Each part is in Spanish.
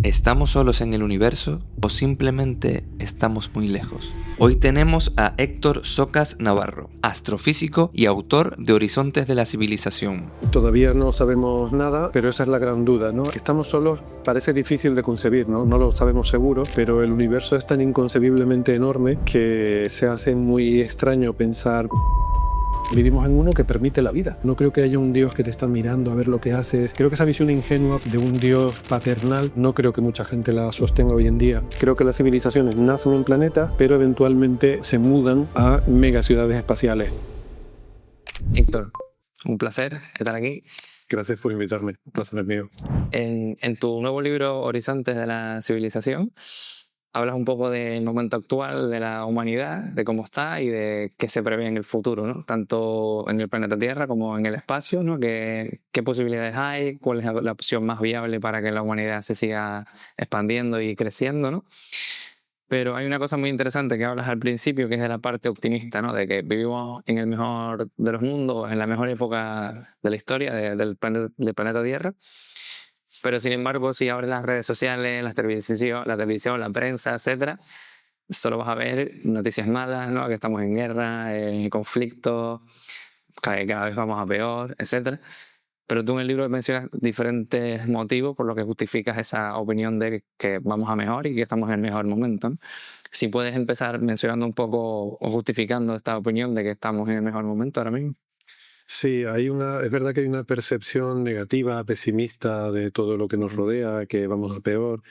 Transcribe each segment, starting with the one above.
¿Estamos solos en el universo o simplemente estamos muy lejos? Hoy tenemos a Héctor Socas Navarro, astrofísico y autor de Horizontes de la Civilización. Todavía no sabemos nada, pero esa es la gran duda, ¿no? Que estamos solos parece difícil de concebir, ¿no? No lo sabemos seguro, pero el universo es tan inconcebiblemente enorme que se hace muy extraño pensar. Vivimos en uno que permite la vida. No creo que haya un Dios que te está mirando a ver lo que haces. Creo que esa visión ingenua de un Dios paternal no creo que mucha gente la sostenga hoy en día. Creo que las civilizaciones nacen en planetas, pero eventualmente se mudan a megaciudades espaciales. Héctor, un placer estar aquí. Gracias por invitarme. Un placer es mío. En tu nuevo libro Horizontes de la Civilización, hablas un poco del momento actual de la humanidad, de cómo está y de qué se prevé en el futuro, ¿no? Tanto en el planeta Tierra como en el espacio, ¿no? ¿Qué posibilidades hay? ¿Cuál es la opción más viable para que la humanidad se siga expandiendo y creciendo, ¿no? Pero hay una cosa muy interesante que hablas al principio, que es de la parte optimista, ¿no? De que vivimos en el mejor de los mundos, en la mejor época de la historia del planeta Tierra. Pero sin embargo, si abres las redes sociales, la televisión, la prensa, etcétera, solo vas a ver noticias malas, ¿no? Que estamos en guerra, en conflictos, cada vez vamos a peor, etcétera. Pero tú en el libro mencionas diferentes motivos por los que justificas esa opinión de que vamos a mejor y que estamos en el mejor momento, ¿no? Si puedes empezar mencionando un poco o justificando esta opinión de que estamos en el mejor momento ahora mismo. Sí, es verdad que hay una percepción negativa, pesimista de todo lo que nos rodea, que vamos a peor.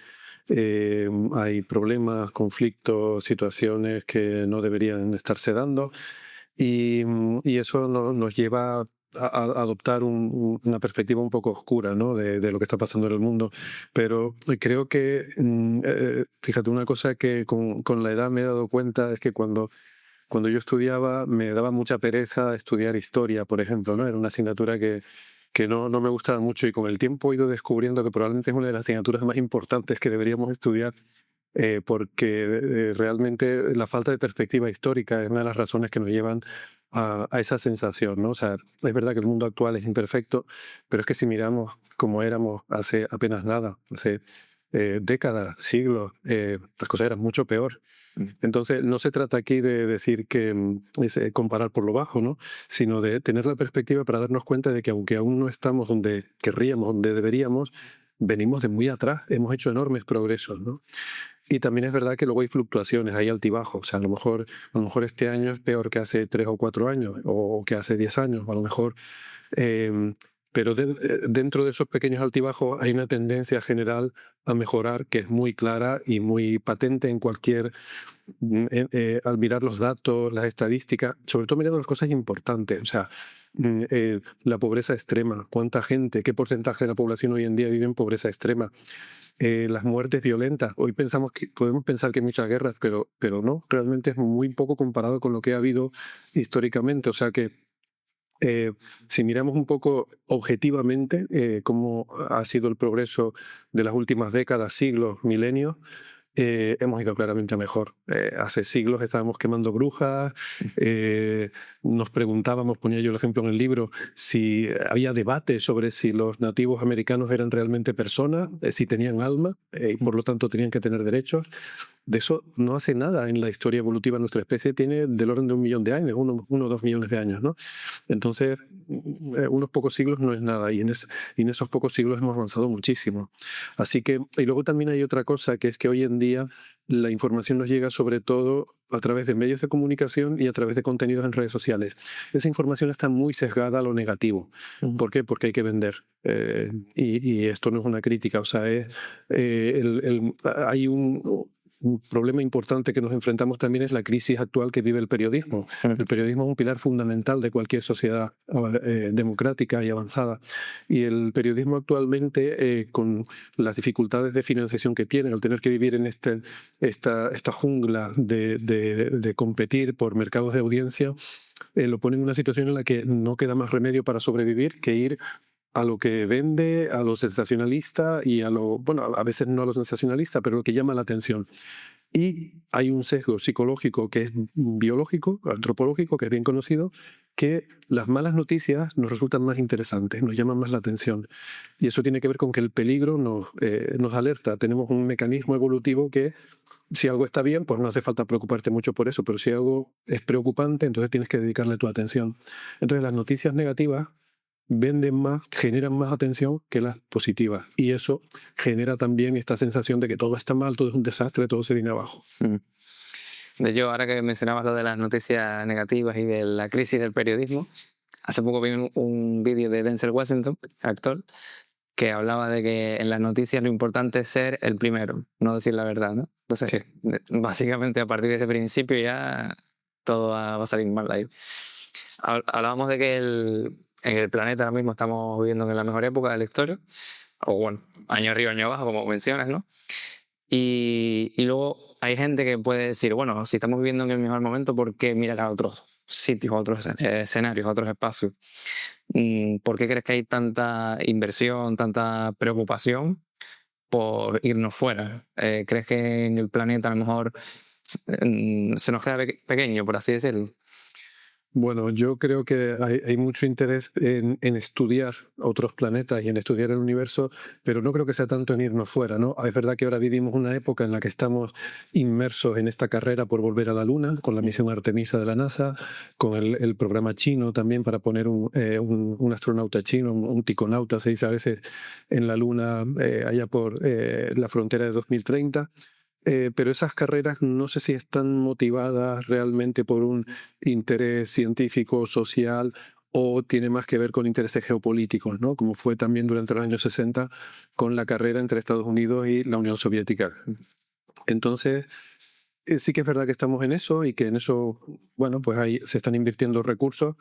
Hay problemas, conflictos, situaciones que no deberían estarse dando y eso nos lleva a adoptar una perspectiva un poco oscura, ¿no? de lo que está pasando en el mundo. Pero creo que, fíjate, una cosa que con la edad me he dado cuenta es que cuando yo estudiaba me daba mucha pereza estudiar historia, por ejemplo, ¿no? Era una asignatura que no me gustaba mucho y con el tiempo he ido descubriendo que probablemente es una de las asignaturas más importantes que deberíamos estudiar, porque realmente la falta de perspectiva histórica es una de las razones que nos llevan a esa sensación, ¿no? O sea, es verdad que el mundo actual es imperfecto, pero es que si miramos cómo éramos hace apenas nada, hace décadas, siglos, las cosas eran mucho peor. Entonces, no se trata aquí de decir que es comparar por lo bajo, ¿no? Sino de tener la perspectiva para darnos cuenta de que aunque aún no estamos donde querríamos, donde deberíamos, venimos de muy atrás, hemos hecho enormes progresos, ¿no? Y también es verdad que luego hay fluctuaciones, hay altibajos. O sea, a lo mejor este año es peor que hace 3 o 4 años, o que hace 10 años, a lo mejor. Pero dentro de esos pequeños altibajos hay una tendencia general a mejorar que es muy clara y muy patente en cualquier, al mirar los datos, las estadísticas, sobre todo mirando las cosas importantes. O sea, la pobreza extrema, cuánta gente, qué porcentaje de la población hoy en día vive en pobreza extrema. Las muertes violentas. Hoy podemos pensar que hay muchas guerras, pero no, realmente es muy poco comparado con lo que ha habido históricamente. O sea que si miramos un poco objetivamente cómo ha sido el progreso de las últimas décadas, siglos, milenios, hemos ido claramente a mejor. Hace siglos estábamos quemando brujas, nos preguntábamos, ponía yo el ejemplo en el libro, si había debate sobre si los nativos americanos eran realmente personas, si tenían alma y por lo tanto tenían que tener derechos. De eso no hace nada en la historia evolutiva. Nuestra especie tiene del orden de 1.000.000 de años, 1 o 2 millones de años, ¿no? Entonces, unos pocos siglos no es nada y en esos pocos siglos hemos avanzado muchísimo. Así que, y luego también hay otra cosa, que es que hoy en día la información nos llega sobre todo a través de medios de comunicación y a través de contenidos en redes sociales. Esa información está muy sesgada a lo negativo. ¿Por qué? Porque hay que vender. Y esto no es una crítica, o sea, hay un problema importante que nos enfrentamos también es la crisis actual que vive el periodismo. El periodismo es un pilar fundamental de cualquier sociedad democrática y avanzada. Y el periodismo actualmente, con las dificultades de financiación que tiene, al tener que vivir en esta jungla de competir por mercados de audiencia, lo pone en una situación en la que no queda más remedio para sobrevivir que ir a lo que vende, a lo sensacionalista y bueno, a veces no a lo sensacionalista, pero lo que llama la atención. Y hay un sesgo psicológico que es biológico, antropológico, que es bien conocido, que las malas noticias nos resultan más interesantes, nos llaman más la atención. Y eso tiene que ver con que el peligro nos alerta. Tenemos un mecanismo evolutivo que si algo está bien, pues no hace falta preocuparte mucho por eso, pero si algo es preocupante, entonces tienes que dedicarle tu atención. Entonces las noticias negativas venden más, generan más atención que las positivas. Y eso genera también esta sensación de que todo está mal, todo es un desastre, todo se viene abajo. Mm. De hecho, ahora que mencionabas lo de las noticias negativas y de la crisis del periodismo, hace poco vi un vídeo de Denzel Washington, actor, que hablaba de que en las noticias lo importante es ser el primero, no decir la verdad, ¿no? Entonces, básicamente a partir de ese principio ya todo va a salir mal ahí. Hablábamos de que en el planeta ahora mismo estamos viviendo en la mejor época de la historia, o bueno, año arriba, año abajo, como mencionas, ¿no? Y luego hay gente que puede decir, bueno, si estamos viviendo en el mejor momento, ¿por qué mirar a otros sitios, a otros escenarios, a otros espacios? ¿Por qué crees que hay tanta inversión, tanta preocupación por irnos fuera? ¿Crees que en el planeta a lo mejor se nos queda pequeño, por así decirlo? Bueno, yo creo que hay mucho interés en estudiar otros planetas y en estudiar el universo, pero no creo que sea tanto en irnos fuera, ¿no? Es verdad que ahora vivimos una época en la que estamos inmersos en esta carrera por volver a la Luna, con la misión Artemisa de la NASA, con el programa chino también para poner un astronauta chino, un ticonauta, se dice a veces, en la Luna allá por la frontera de 2030. Pero esas carreras no sé si están motivadas realmente por un interés científico, social, o tiene más que ver con intereses geopolíticos, ¿no? Como fue también durante los años 60 con la carrera entre Estados Unidos y la Unión Soviética. Entonces, sí que es verdad que estamos en eso y que en eso, bueno, pues ahí se están invirtiendo recursos,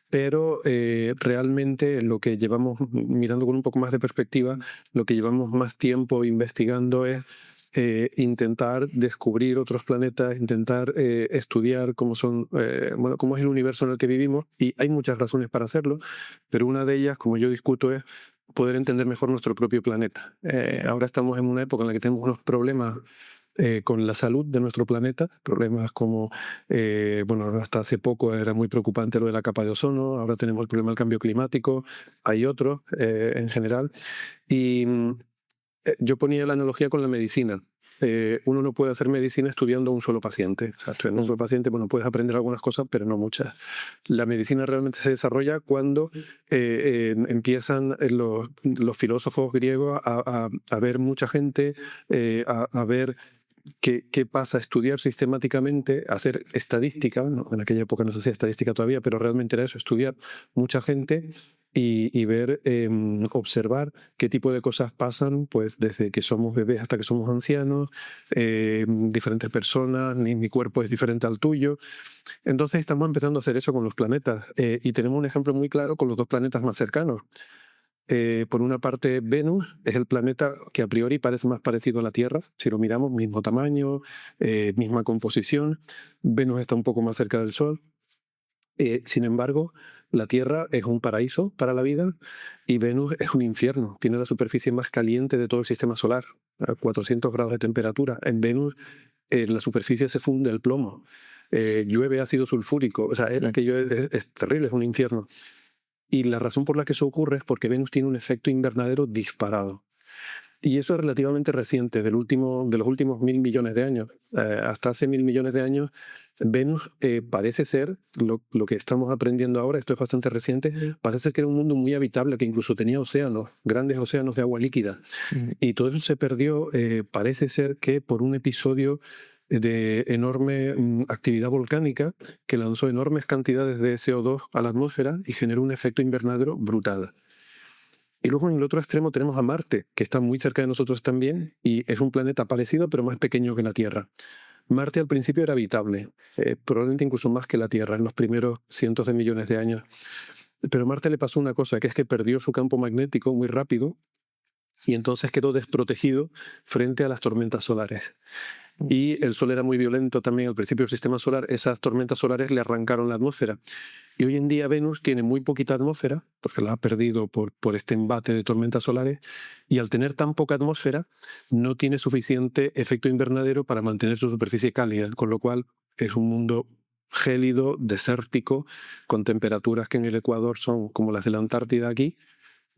pero realmente lo que llevamos, mirando con un poco más de perspectiva, lo que llevamos más tiempo investigando es intentar descubrir otros planetas, intentar estudiar cómo son, bueno, cómo es el universo en el que vivimos, y hay muchas razones para hacerlo, pero una de ellas, como yo discuto, es poder entender mejor nuestro propio planeta. Ahora estamos en una época en la que tenemos unos problemas con la salud de nuestro planeta, problemas como, bueno, hasta hace poco era muy preocupante lo de la capa de ozono, ahora tenemos el problema del cambio climático, hay otros en general, y yo ponía la analogía con la medicina. Uno no puede hacer medicina estudiando a un solo paciente. O sea, estudiando a un solo paciente, bueno, puedes aprender algunas cosas, pero no muchas. La medicina realmente se desarrolla cuando empiezan los filósofos griegos a ver mucha gente, a ver qué pasa, estudiar sistemáticamente, hacer estadística, ¿no? En aquella época no se hacía estadística todavía, pero realmente era eso, estudiar mucha gente y ver, observar qué tipo de cosas pasan, pues desde que somos bebés hasta que somos ancianos, diferentes personas, mi cuerpo es diferente al tuyo. Entonces estamos empezando a hacer eso con los planetas y tenemos un ejemplo muy claro con los dos planetas más cercanos. Por una parte, Venus es el planeta que a priori parece más parecido a la Tierra. Si lo miramos, mismo tamaño, misma composición. Venus está un poco más cerca del Sol. Sin embargo, la Tierra es un paraíso para la vida y Venus es un infierno. Tiene la superficie más caliente de todo el sistema solar, a 400 grados de temperatura. En Venus, en la superficie se funde el plomo. Llueve ácido sulfúrico. O sea, aquello es terrible, es un infierno. Y la razón por la que eso ocurre es porque Venus tiene un efecto invernadero disparado. Y eso es relativamente reciente, de los últimos 1.000 millones de años. Hasta hace 1.000 millones de años, Venus parece ser, lo que estamos aprendiendo ahora, esto es bastante reciente, parece que era un mundo muy habitable, que incluso tenía océanos, grandes océanos de agua líquida. Y todo eso se perdió, parece ser que por un episodio de enorme actividad volcánica que lanzó enormes cantidades de CO2 a la atmósfera y generó un efecto invernadero brutal. Y luego en el otro extremo tenemos a Marte, que está muy cerca de nosotros también, y es un planeta parecido pero más pequeño que la Tierra. Marte al principio era habitable, probablemente incluso más que la Tierra en los primeros cientos de millones de años. Pero a Marte le pasó una cosa, que es que perdió su campo magnético muy rápido y entonces quedó desprotegido frente a las tormentas solares. Y el Sol era muy violento también al principio del sistema solar. Esas tormentas solares le arrancaron la atmósfera. Y hoy en día Venus tiene muy poquita atmósfera, porque la ha perdido por este embate de tormentas solares, y al tener tan poca atmósfera no tiene suficiente efecto invernadero para mantener su superficie cálida, con lo cual es un mundo gélido, desértico, con temperaturas que en el Ecuador son como las de la Antártida aquí,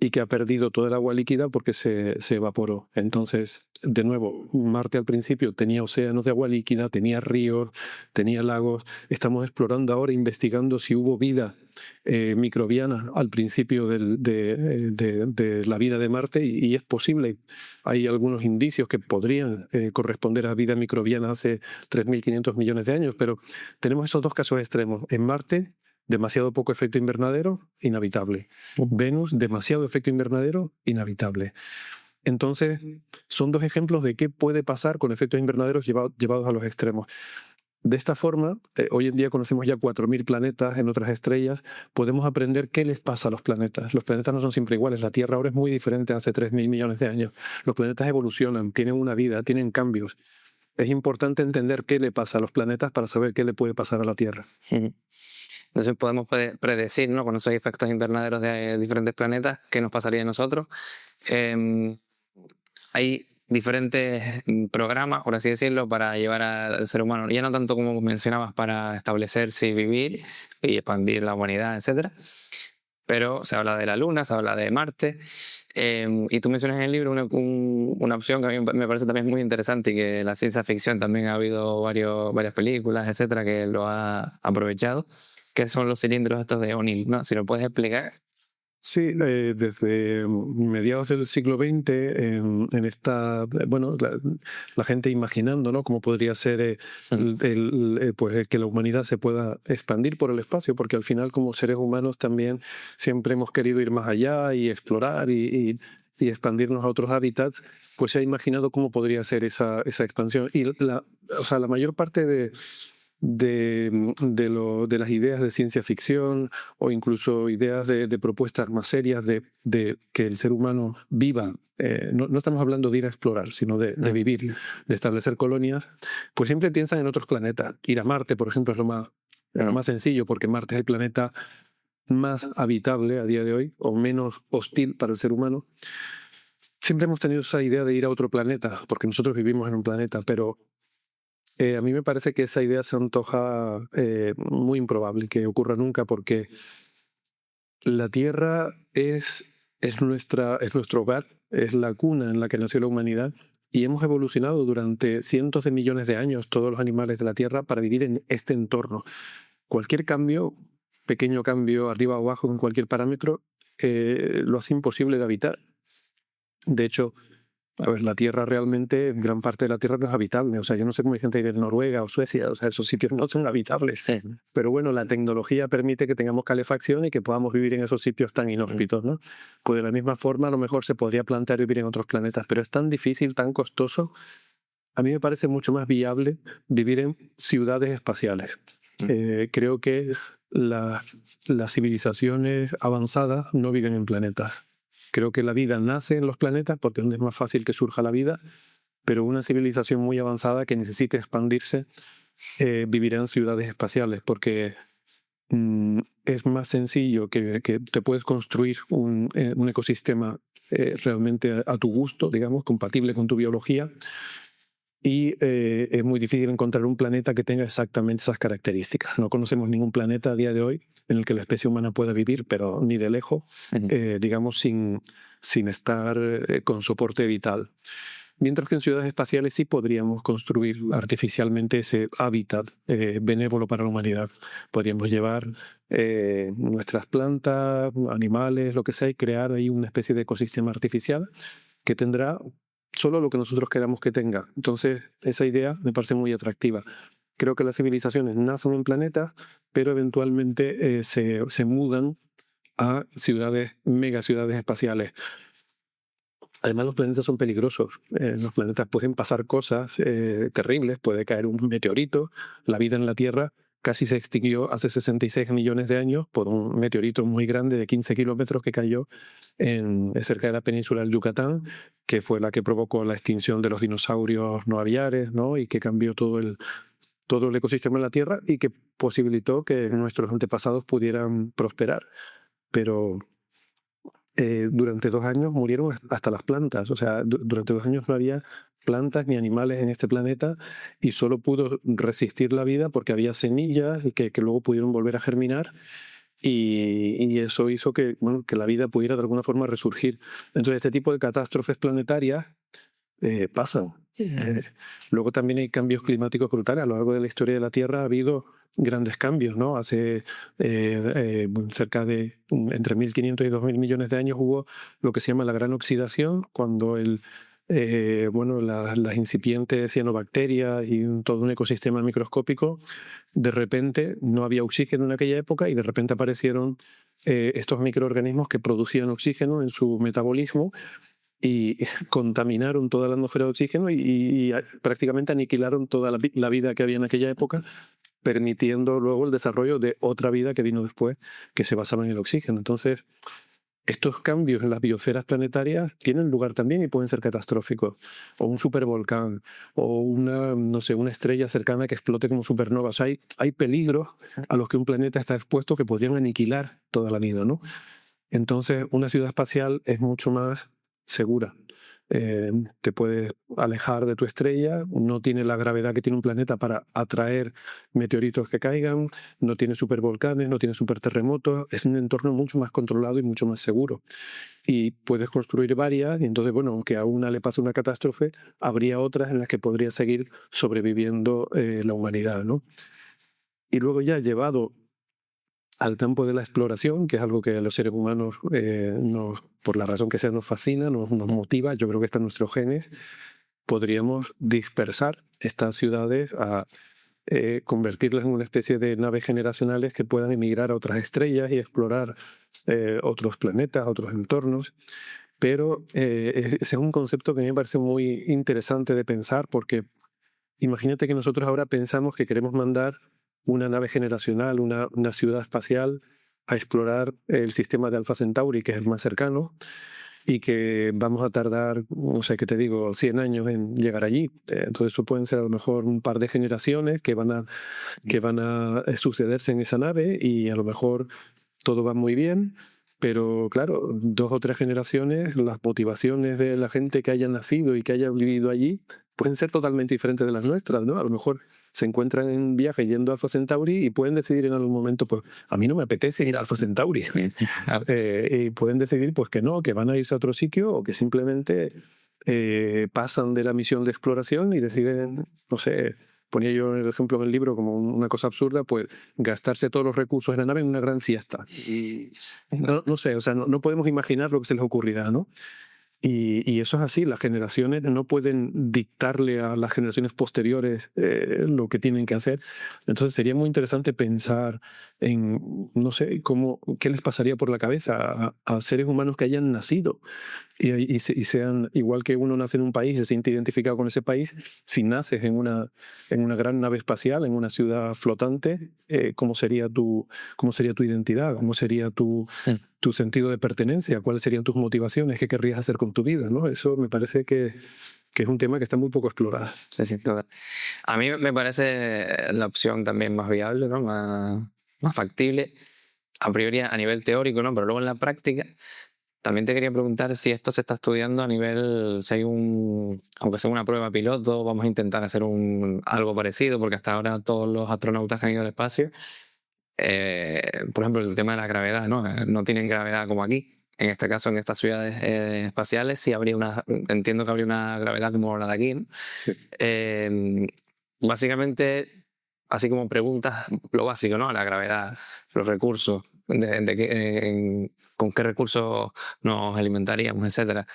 y que ha perdido toda el agua líquida porque se evaporó. Entonces, de nuevo, Marte al principio tenía océanos de agua líquida, tenía ríos, tenía lagos. Estamos explorando ahora, investigando si hubo vida microbiana al principio de la vida de Marte, y es posible. Hay algunos indicios que podrían corresponder a vida microbiana hace 3.500 millones de años, pero tenemos esos dos casos extremos. En Marte, demasiado poco efecto invernadero, inhabitable. Venus, demasiado efecto invernadero, inhabitable. Entonces, son dos ejemplos de qué puede pasar con efectos invernaderos llevados a los extremos. De esta forma, hoy en día conocemos ya 4.000 planetas en otras estrellas, podemos aprender qué les pasa a los planetas. Los planetas no son siempre iguales, la Tierra ahora es muy diferente a hace 3.000 millones de años. Los planetas evolucionan, tienen una vida, tienen cambios. Es importante entender qué le pasa a los planetas para saber qué le puede pasar a la Tierra. Entonces podemos predecir, ¿no?, con esos efectos invernaderos de diferentes planetas qué nos pasaría a nosotros. Hay diferentes programas, por así decirlo, para llevar al ser humano, ya no tanto como mencionabas para establecerse y vivir y expandir la humanidad, etcétera, pero se habla de la Luna, se habla de Marte, y tú mencionas en el libro una opción que a mí me parece también muy interesante, y que la ciencia ficción también ha habido varias películas, etcétera, que lo ha aprovechado, que son los cilindros estos de O'Neill, ¿no? Si lo puedes explicar. Sí, desde mediados del siglo XX, en esta, bueno, la gente imaginando, ¿no?, cómo podría ser pues que la humanidad se pueda expandir por el espacio, porque al final, como seres humanos, también siempre hemos querido ir más allá y explorar y expandirnos a otros hábitats. Pues se ha imaginado cómo podría ser esa expansión. Y o sea, la mayor parte de las ideas de ciencia ficción, o incluso ideas de propuestas más serias de que el ser humano viva, no estamos hablando de ir a explorar, sino de vivir, de establecer colonias, pues siempre piensan en otros planetas. Ir a Marte, por ejemplo, es lo más sencillo, porque Marte es el planeta más habitable a día de hoy, o menos hostil para el ser humano. Siempre hemos tenido esa idea de ir a otro planeta, porque nosotros vivimos en un planeta, pero a mí me parece que esa idea se antoja muy improbable que ocurra nunca, porque la Tierra es nuestro hogar, es la cuna en la que nació la humanidad, y hemos evolucionado durante cientos de millones de años, todos los animales de la Tierra, para vivir en este entorno. Cualquier cambio, pequeño cambio arriba o abajo en cualquier parámetro, lo hace imposible de habitar. De hecho, a ver, la Tierra realmente, gran parte de la Tierra no es habitable. O sea, yo no sé cómo hay gente de Noruega o Suecia, o sea, esos sitios no son habitables. Sí. Pero bueno, la tecnología permite que tengamos calefacción y que podamos vivir en esos sitios tan inhóspitos, ¿no? Pues de la misma forma, a lo mejor se podría plantear vivir en otros planetas, pero es tan difícil, tan costoso. A mí me parece mucho más viable vivir en ciudades espaciales. Creo que las civilizaciones avanzadas no viven en planetas. Creo que la vida nace en los planetas porque es donde es más fácil que surja la vida, pero una civilización muy avanzada que necesite expandirse vivirá en ciudades espaciales, porque es más sencillo que te puedes construir un ecosistema realmente a tu gusto, digamos, compatible con tu biología, y es muy difícil encontrar un planeta que tenga exactamente esas características. No conocemos ningún planeta a día de hoy en el que la especie humana pueda vivir, pero ni de lejos, digamos, sin estar con soporte vital. Mientras que en ciudades espaciales sí podríamos construir artificialmente ese hábitat benévolo para la humanidad. Podríamos llevar nuestras plantas, animales, lo que sea, y crear ahí una especie de ecosistema artificial que tendrá solo lo que nosotros queramos que tenga. Entonces, esa idea me parece muy atractiva. Creo que las civilizaciones nacen en planetas, pero eventualmente se mudan a megaciudades espaciales. Además, los planetas son peligrosos. En los planetas pueden pasar cosas terribles. Puede caer un meteorito. La vida en la Tierra casi se extinguió hace 66 millones de años por un meteorito muy grande de 15 kilómetros que cayó cerca de la península del Yucatán, que fue la que provocó la extinción de los dinosaurios no aviares, ¿no? Y que cambió todo el ecosistema de la Tierra y que posibilitó que nuestros antepasados pudieran prosperar. Pero durante 2 años murieron hasta las plantas. O sea, durante 2 años no había plantas ni animales en este planeta y solo pudo resistir la vida porque había semillas y que luego pudieron volver a germinar y eso hizo que, bueno, que la vida pudiera de alguna forma resurgir. Entonces este tipo de catástrofes planetarias pasan. Luego también hay cambios climáticos brutales. A lo largo de la historia de la Tierra ha habido grandes cambios, ¿no? Hace cerca de entre 1.500 y 2.000 millones de años hubo lo que se llama la gran oxidación, cuando las incipientes cianobacterias y todo un ecosistema microscópico, de repente no había oxígeno en aquella época y de repente aparecieron estos microorganismos que producían oxígeno en su metabolismo y contaminaron toda la atmósfera de oxígeno y prácticamente aniquilaron toda la vida que había en aquella época, permitiendo luego el desarrollo de otra vida que vino después, que se basaba en el oxígeno. Entonces, estos cambios en las biosferas planetarias tienen lugar también y pueden ser catastróficos. O un supervolcán, o una estrella cercana que explote como supernova. O sea, hay peligros a los que un planeta está expuesto que podrían aniquilar toda la vida, ¿no? Entonces, una ciudad espacial es mucho más segura. Te puedes alejar de tu estrella, no tiene la gravedad que tiene un planeta para atraer meteoritos que caigan, no tiene supervolcanes, no tiene superterremotos, es un entorno mucho más controlado y mucho más seguro. Y puedes construir varias, y entonces, bueno, aunque a una le pase una catástrofe, habría otras en las que podría seguir sobreviviendo la humanidad, ¿no? Y luego ya llevado al campo de la exploración, que es algo que a los seres humanos, por la razón que sea, nos fascina, nos motiva, yo creo que está en nuestros genes, podríamos dispersar estas ciudades a convertirlas en una especie de naves generacionales que puedan emigrar a otras estrellas y explorar otros planetas, otros entornos. Pero ese es un concepto que a mí me parece muy interesante de pensar, porque imagínate que nosotros ahora pensamos que queremos mandar una nave generacional, una ciudad espacial, a explorar el sistema de Alpha Centauri, que es el más cercano, y que vamos a tardar, no sé qué te digo, 100 años en llegar allí. Entonces eso pueden ser a lo mejor un par de generaciones que van a sucederse en esa nave y a lo mejor todo va muy bien. Pero claro, 2 o 3 generaciones, las motivaciones de la gente que haya nacido y que haya vivido allí pueden ser totalmente diferentes de las nuestras, ¿no? A lo mejor se encuentran en viaje yendo a Alpha Centauri y pueden decidir en algún momento, pues a mí no me apetece ir a Alpha Centauri. Y pueden decidir pues que no, que van a irse a otro sitio o que simplemente pasan de la misión de exploración y deciden, no sé, ponía yo el ejemplo en el libro como una cosa absurda, pues gastarse todos los recursos en la nave en una gran siesta. Y no sé, o sea, no podemos imaginar lo que se les ocurrirá, ¿no? Y eso es así, las generaciones no pueden dictarle a las generaciones posteriores lo que tienen que hacer. Entonces sería muy interesante pensar en, no sé, qué les pasaría por la cabeza a seres humanos que hayan nacido y sean, igual que uno nace en un país y se siente identificado con ese país, si naces en una gran nave espacial, en una ciudad flotante, ¿cómo sería tu identidad? ¿Cómo sería tu sentido de pertenencia? ¿Cuáles serían tus motivaciones? ¿Qué querrías hacer con tu vida? ¿No? Eso me parece que es un tema que está muy poco explorado. Sí, sí, total. A mí me parece la opción también más viable, ¿no? Más factible, a priori a nivel teórico, ¿no? Pero luego en la práctica, también te quería preguntar si esto se está estudiando a nivel, si hay aunque sea una prueba piloto, vamos a intentar hacer algo parecido, porque hasta ahora todos los astronautas que han ido al espacio, por ejemplo, el tema de la gravedad, ¿no? No tienen gravedad como aquí. En este caso, en estas ciudades espaciales, sí entiendo que habría una gravedad como la de aquí, ¿no? Sí. Básicamente, así como preguntas, lo básico, ¿no? La gravedad, los recursos, con qué recursos nos alimentaríamos, etcétera.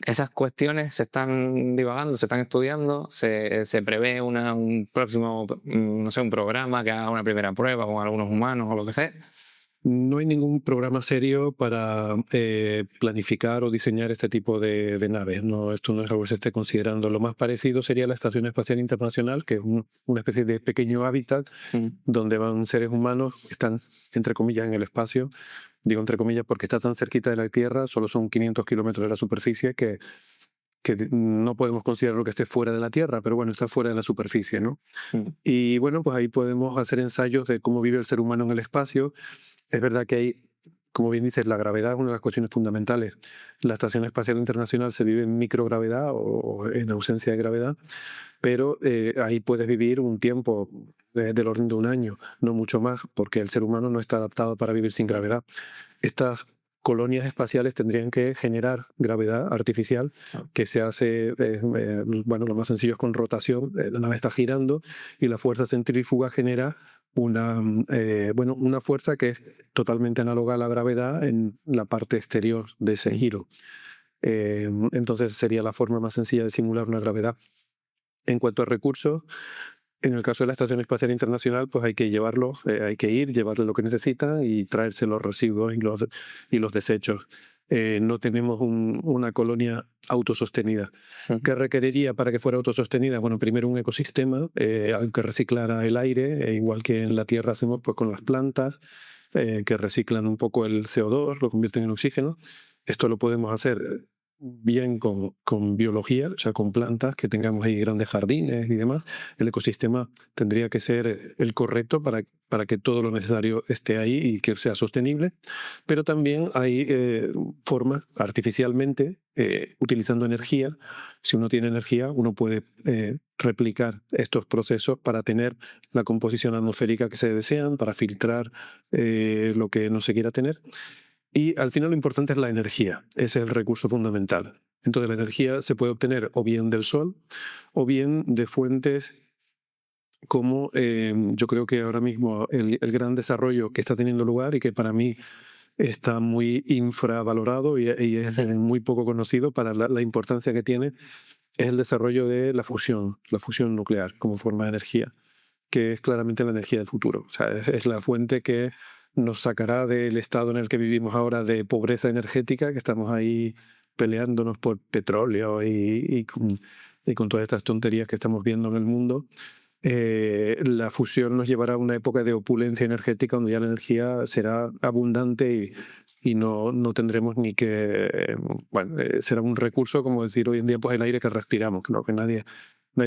Esas cuestiones se están divagando, se están estudiando, se prevé un próximo, no sé, un programa que haga una primera prueba con algunos humanos o lo que sea. No hay ningún programa serio para planificar o diseñar este tipo de naves. No, esto no es algo que se esté considerando. Lo más parecido sería la Estación Espacial Internacional, que es una especie de pequeño hábitat donde van seres humanos que están, entre comillas, en el espacio. Digo entre comillas porque está tan cerquita de la Tierra, solo son 500 kilómetros de la superficie, que no podemos considerar que esté fuera de la Tierra, pero bueno, está fuera de la superficie, ¿no? Y bueno, pues ahí podemos hacer ensayos de cómo vive el ser humano en el espacio. Es verdad que hay como bien dices, la gravedad es una de las cuestiones fundamentales. La Estación Espacial Internacional se vive en microgravedad o en ausencia de gravedad, pero ahí puedes vivir un tiempo del orden de un año, no mucho más, porque el ser humano no está adaptado para vivir sin gravedad. Estas colonias espaciales tendrían que generar gravedad artificial, que se hace, bueno, lo más sencillo es con rotación. La nave está girando y la fuerza centrífuga genera una fuerza que es totalmente análoga a la gravedad en la parte exterior de ese giro. Entonces sería la forma más sencilla de simular una gravedad. En cuanto a recursos, en el caso de la Estación Espacial Internacional, pues hay que llevarlo, hay que llevarle lo que necesita y traerse los residuos y los desechos. No tenemos una colonia autosostenida. ¿Qué requeriría para que fuera autosostenida? Bueno, primero un ecosistema, que reciclara el aire, igual que en la Tierra hacemos pues, con las plantas, que reciclan un poco el CO2, lo convierten en oxígeno. Esto lo podemos hacer bien con biología, o sea, con plantas, que tengamos ahí grandes jardines y demás. El ecosistema tendría que ser el correcto para que todo lo necesario esté ahí y que sea sostenible. Pero también hay formas artificialmente, utilizando energía. Si uno tiene energía, uno puede replicar estos procesos para tener la composición atmosférica que se desean, para filtrar lo que no se quiera tener. Y al final lo importante es la energía, ese es el recurso fundamental. Entonces la energía se puede obtener o bien del sol o bien de fuentes como yo creo que ahora mismo el gran desarrollo que está teniendo lugar y que para mí está muy infravalorado y es muy poco conocido para la importancia que tiene, es el desarrollo de la fusión nuclear como forma de energía, que es claramente la energía del futuro. O sea, es la fuente que nos sacará del estado en el que vivimos ahora de pobreza energética, que estamos ahí peleándonos por petróleo y con todas estas tonterías que estamos viendo en el mundo. La fusión nos llevará a una época de opulencia energética donde ya la energía será abundante y no tendremos ni que... Bueno, será un recurso, como decir hoy en día, pues el aire que respiramos, ¿no? Que nadie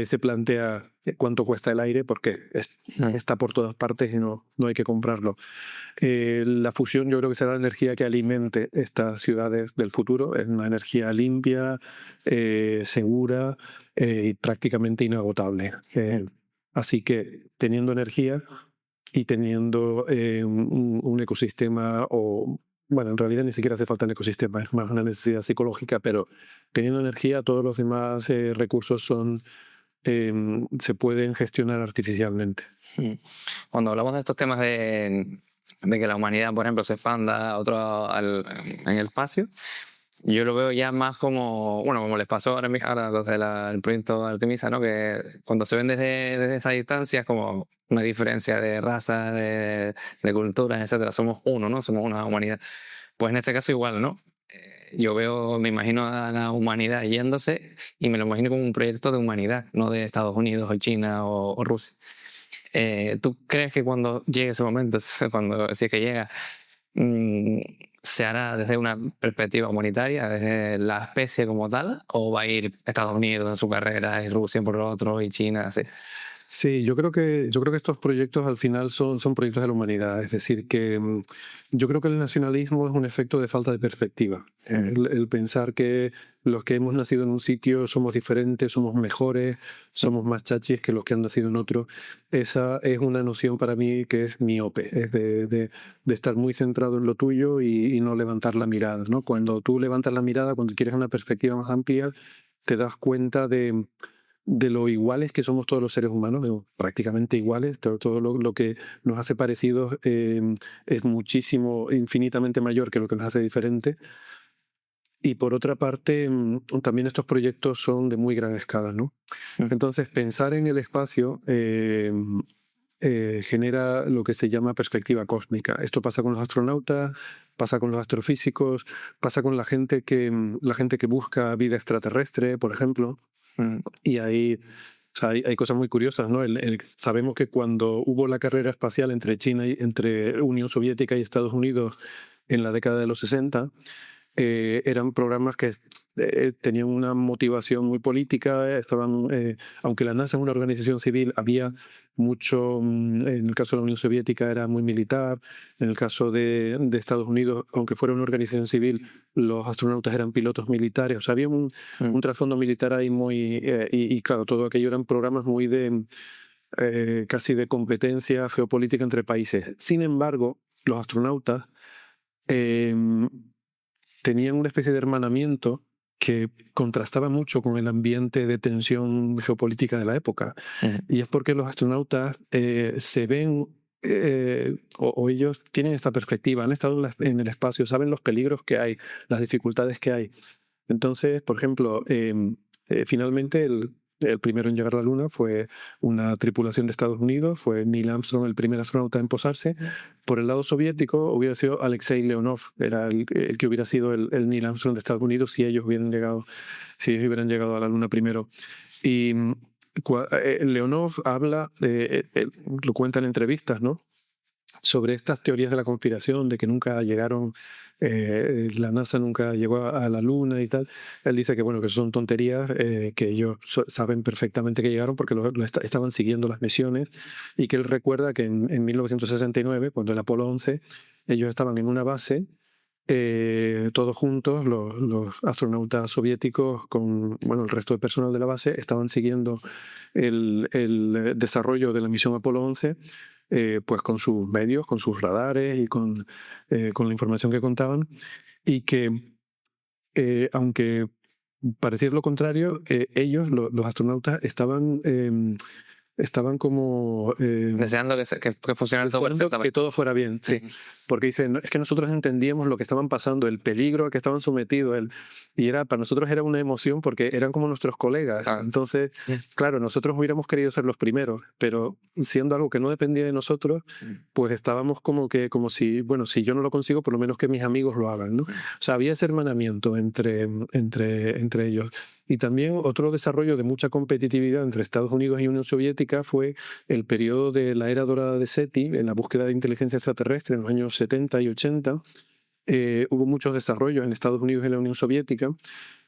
se plantea cuánto cuesta el aire porque está por todas partes y no hay que comprarlo. La fusión yo creo que será la energía que alimente estas ciudades del futuro. Es una energía limpia, segura y prácticamente inagotable. Así que teniendo energía y teniendo un ecosistema bueno, en realidad ni siquiera hace falta un ecosistema, es más una necesidad psicológica, pero teniendo energía todos los demás recursos se pueden gestionar artificialmente. Cuando hablamos de estos temas de que la humanidad, por ejemplo, se expanda en el espacio, yo lo veo ya más como, bueno, como les pasó ahora a los del proyecto Artemisa, ¿no? Que cuando se ven desde esa distancia es como una diferencia de raza, de culturas, etcétera. Somos uno, ¿no? Somos una humanidad. Pues en este caso igual, ¿no? Yo me imagino a la humanidad yéndose y me lo imagino como un proyecto de humanidad, no de Estados Unidos o China o Rusia. ¿Tú crees que cuando llegue ese momento, si es que llega, se hará desde una perspectiva humanitaria, desde la especie como tal, o va a ir Estados Unidos en su carrera y Rusia por lo otro y China así? Sí, yo creo que estos proyectos al final son proyectos de la humanidad. Es decir, que yo creo que el nacionalismo es un efecto de falta de perspectiva. El pensar que los que hemos nacido en un sitio somos diferentes, somos mejores, somos más chachis que los que han nacido en otro. Esa es una noción para mí que es miope, es de estar muy centrado en lo tuyo y no levantar la mirada, ¿no? Cuando tú levantas la mirada, cuando quieres una perspectiva más amplia, te das cuenta de lo iguales que somos todos los seres humanos, prácticamente iguales. Todo lo que nos hace parecidos es muchísimo, infinitamente mayor que lo que nos hace diferentes. Y por otra parte, también estos proyectos son de muy gran escala, ¿no? Entonces, pensar en el espacio genera lo que se llama perspectiva cósmica. Esto pasa con los astronautas, pasa con los astrofísicos, pasa con la gente que busca vida extraterrestre, por ejemplo. Y ahí, o sea, hay cosas muy curiosas, ¿no? Sabemos que cuando hubo la carrera espacial entre Unión Soviética y Estados Unidos en la década de los 60, eran programas que tenían una motivación muy política, aunque la NASA es una organización civil, había mucho, en el caso de la Unión Soviética era muy militar, en el caso de Estados Unidos, aunque fuera una organización civil, los astronautas eran pilotos militares, o sea, había un trasfondo militar ahí muy, y claro, todo aquello eran programas muy casi de competencia geopolítica entre países. Sin embargo, los astronautas tenían una especie de hermanamiento que contrastaba mucho con el ambiente de tensión geopolítica de la época. Y es porque los astronautas se ven, o ellos tienen esta perspectiva, han estado en el espacio, saben los peligros que hay, las dificultades que hay. Entonces, por ejemplo, finalmente el primero en llegar a la Luna fue una tripulación de Estados Unidos, fue Neil Armstrong el primer astronauta en posarse. Por el lado soviético hubiera sido Alexei Leonov, era el que hubiera sido el Neil Armstrong de Estados Unidos si ellos hubieran llegado a la Luna primero. Y Leonov habla, lo cuenta en entrevistas, ¿no?, sobre estas teorías de la conspiración, de que nunca llegaron, la NASA nunca llegó a la Luna y tal. Él dice que, bueno, que son tonterías, que ellos saben perfectamente que llegaron porque estaban siguiendo las misiones, y que él recuerda que en 1969, cuando el Apolo 11, ellos estaban en una base, todos juntos, los astronautas soviéticos con, bueno, el resto del personal de la base, estaban siguiendo el desarrollo de la misión Apolo 11, pues con sus medios, con sus radares y con la información que contaban, y que aunque pareciera lo contrario, ellos, los astronautas, estaban como deseando que funcionara todo perfectamente. Que todo fuera bien, sí. Porque dicen, es que nosotros entendíamos lo que estaban pasando, el peligro a que estaban sometidos, y para nosotros era una emoción porque eran como nuestros colegas. Entonces, claro, nosotros hubiéramos querido ser los primeros, pero siendo algo que no dependía de nosotros, pues estábamos como si, bueno, si yo no lo consigo, por lo menos que mis amigos lo hagan, ¿no? O sea, había ese hermanamiento entre ellos. Y también otro desarrollo de mucha competitividad entre Estados Unidos y Unión Soviética fue el periodo de la era dorada de SETI, en la búsqueda de inteligencia extraterrestre en los años 70 y 80. Hubo muchos desarrollos en Estados Unidos y en la Unión Soviética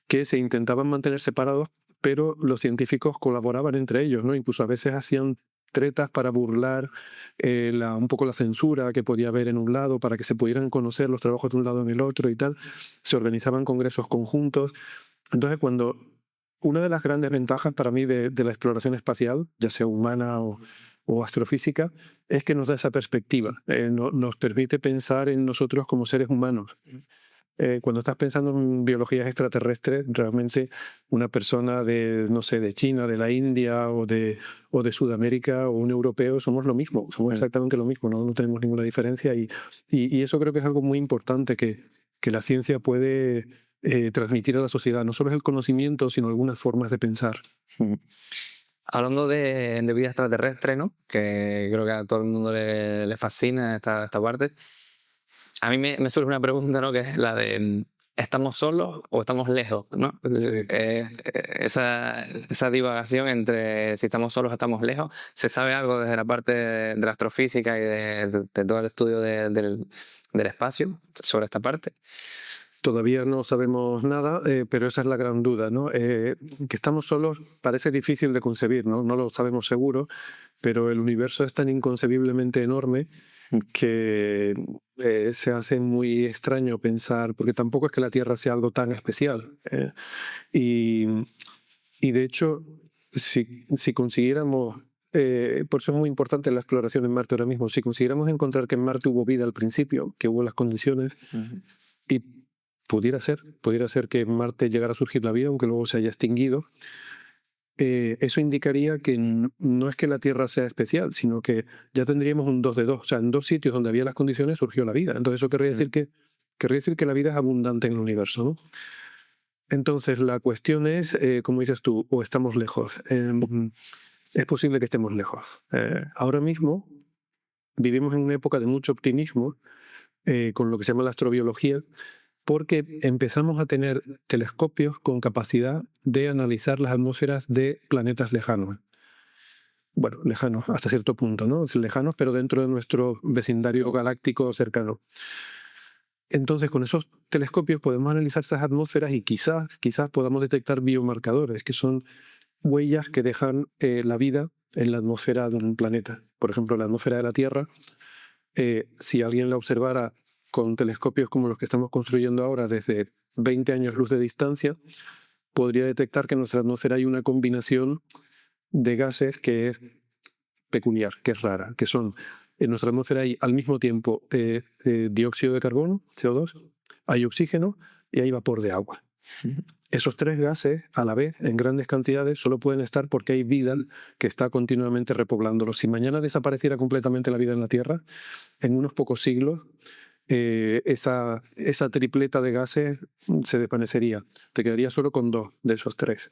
que se intentaban mantener separados, pero los científicos colaboraban entre ellos, ¿no? Incluso a veces hacían tretas para burlar un poco la censura que podía haber en un lado, para que se pudieran conocer los trabajos de un lado en el otro y tal. Se organizaban congresos conjuntos. Entonces, una de las grandes ventajas para mí de la exploración espacial, ya sea humana o astrofísica, es que nos da esa perspectiva, nos permite pensar en nosotros como seres humanos. Cuando estás pensando en biologías extraterrestres, realmente una persona no sé, de China, de la India o de Sudamérica, o un europeo, somos lo mismo, somos exactamente lo mismo, no tenemos ninguna diferencia, y eso creo que es algo muy importante que la ciencia puede transmitir a la sociedad. No solo es el conocimiento, sino algunas formas de pensar. Hablando de vida extraterrestre, ¿no?, que creo que a todo el mundo le fascina esta parte, a mí me surge una pregunta, ¿no?, que es la de ¿estamos solos o estamos lejos?, ¿no? Esa divagación entre si estamos solos o estamos lejos. ¿Se sabe algo desde la parte de la astrofísica y de todo el estudio del espacio sobre esta parte? Todavía no sabemos nada, pero esa es la gran duda, ¿no? Que estamos solos parece difícil de concebir, ¿no? No lo sabemos seguro, pero el universo es tan inconcebiblemente enorme que se hace muy extraño pensar, porque tampoco es que la Tierra sea algo tan especial. Y de hecho, si consiguiéramos, por eso es muy importante la exploración en Marte ahora mismo, si consiguiéramos encontrar que en Marte hubo vida al principio, que hubo las condiciones, y pudiera ser que en Marte llegara a surgir la vida, aunque luego se haya extinguido, eso indicaría que no es que la Tierra sea especial, sino que ya tendríamos un 2 de 2. O sea, en dos sitios donde había las condiciones surgió la vida. Entonces eso querría decir que la vida es abundante en el universo, ¿no? Entonces la cuestión es, como dices tú, o estamos lejos. Es posible que estemos lejos. Ahora mismo vivimos en una época de mucho optimismo con lo que se llama la astrobiología, porque empezamos a tener telescopios con capacidad de analizar las atmósferas de planetas lejanos. Bueno, lejanos hasta cierto punto, ¿no? Lejanos, pero dentro de nuestro vecindario galáctico cercano. Entonces, con esos telescopios podemos analizar esas atmósferas y quizás podamos detectar biomarcadores, que son huellas que dejan la vida en la atmósfera de un planeta. Por ejemplo, la atmósfera de la Tierra, si alguien la observara con telescopios como los que estamos construyendo ahora desde 20 años luz de distancia, podría detectar que en nuestra atmósfera hay una combinación de gases que es peculiar, que es rara, que son, en nuestra atmósfera hay al mismo tiempo dióxido de carbono, CO2, hay oxígeno y hay vapor de agua. Esos tres gases, a la vez, en grandes cantidades, solo pueden estar porque hay vida que está continuamente repoblándolos. Si mañana desapareciera completamente la vida en la Tierra, en unos pocos siglos, esa tripleta de gases se desvanecería. Te quedaría solo con dos de esos tres.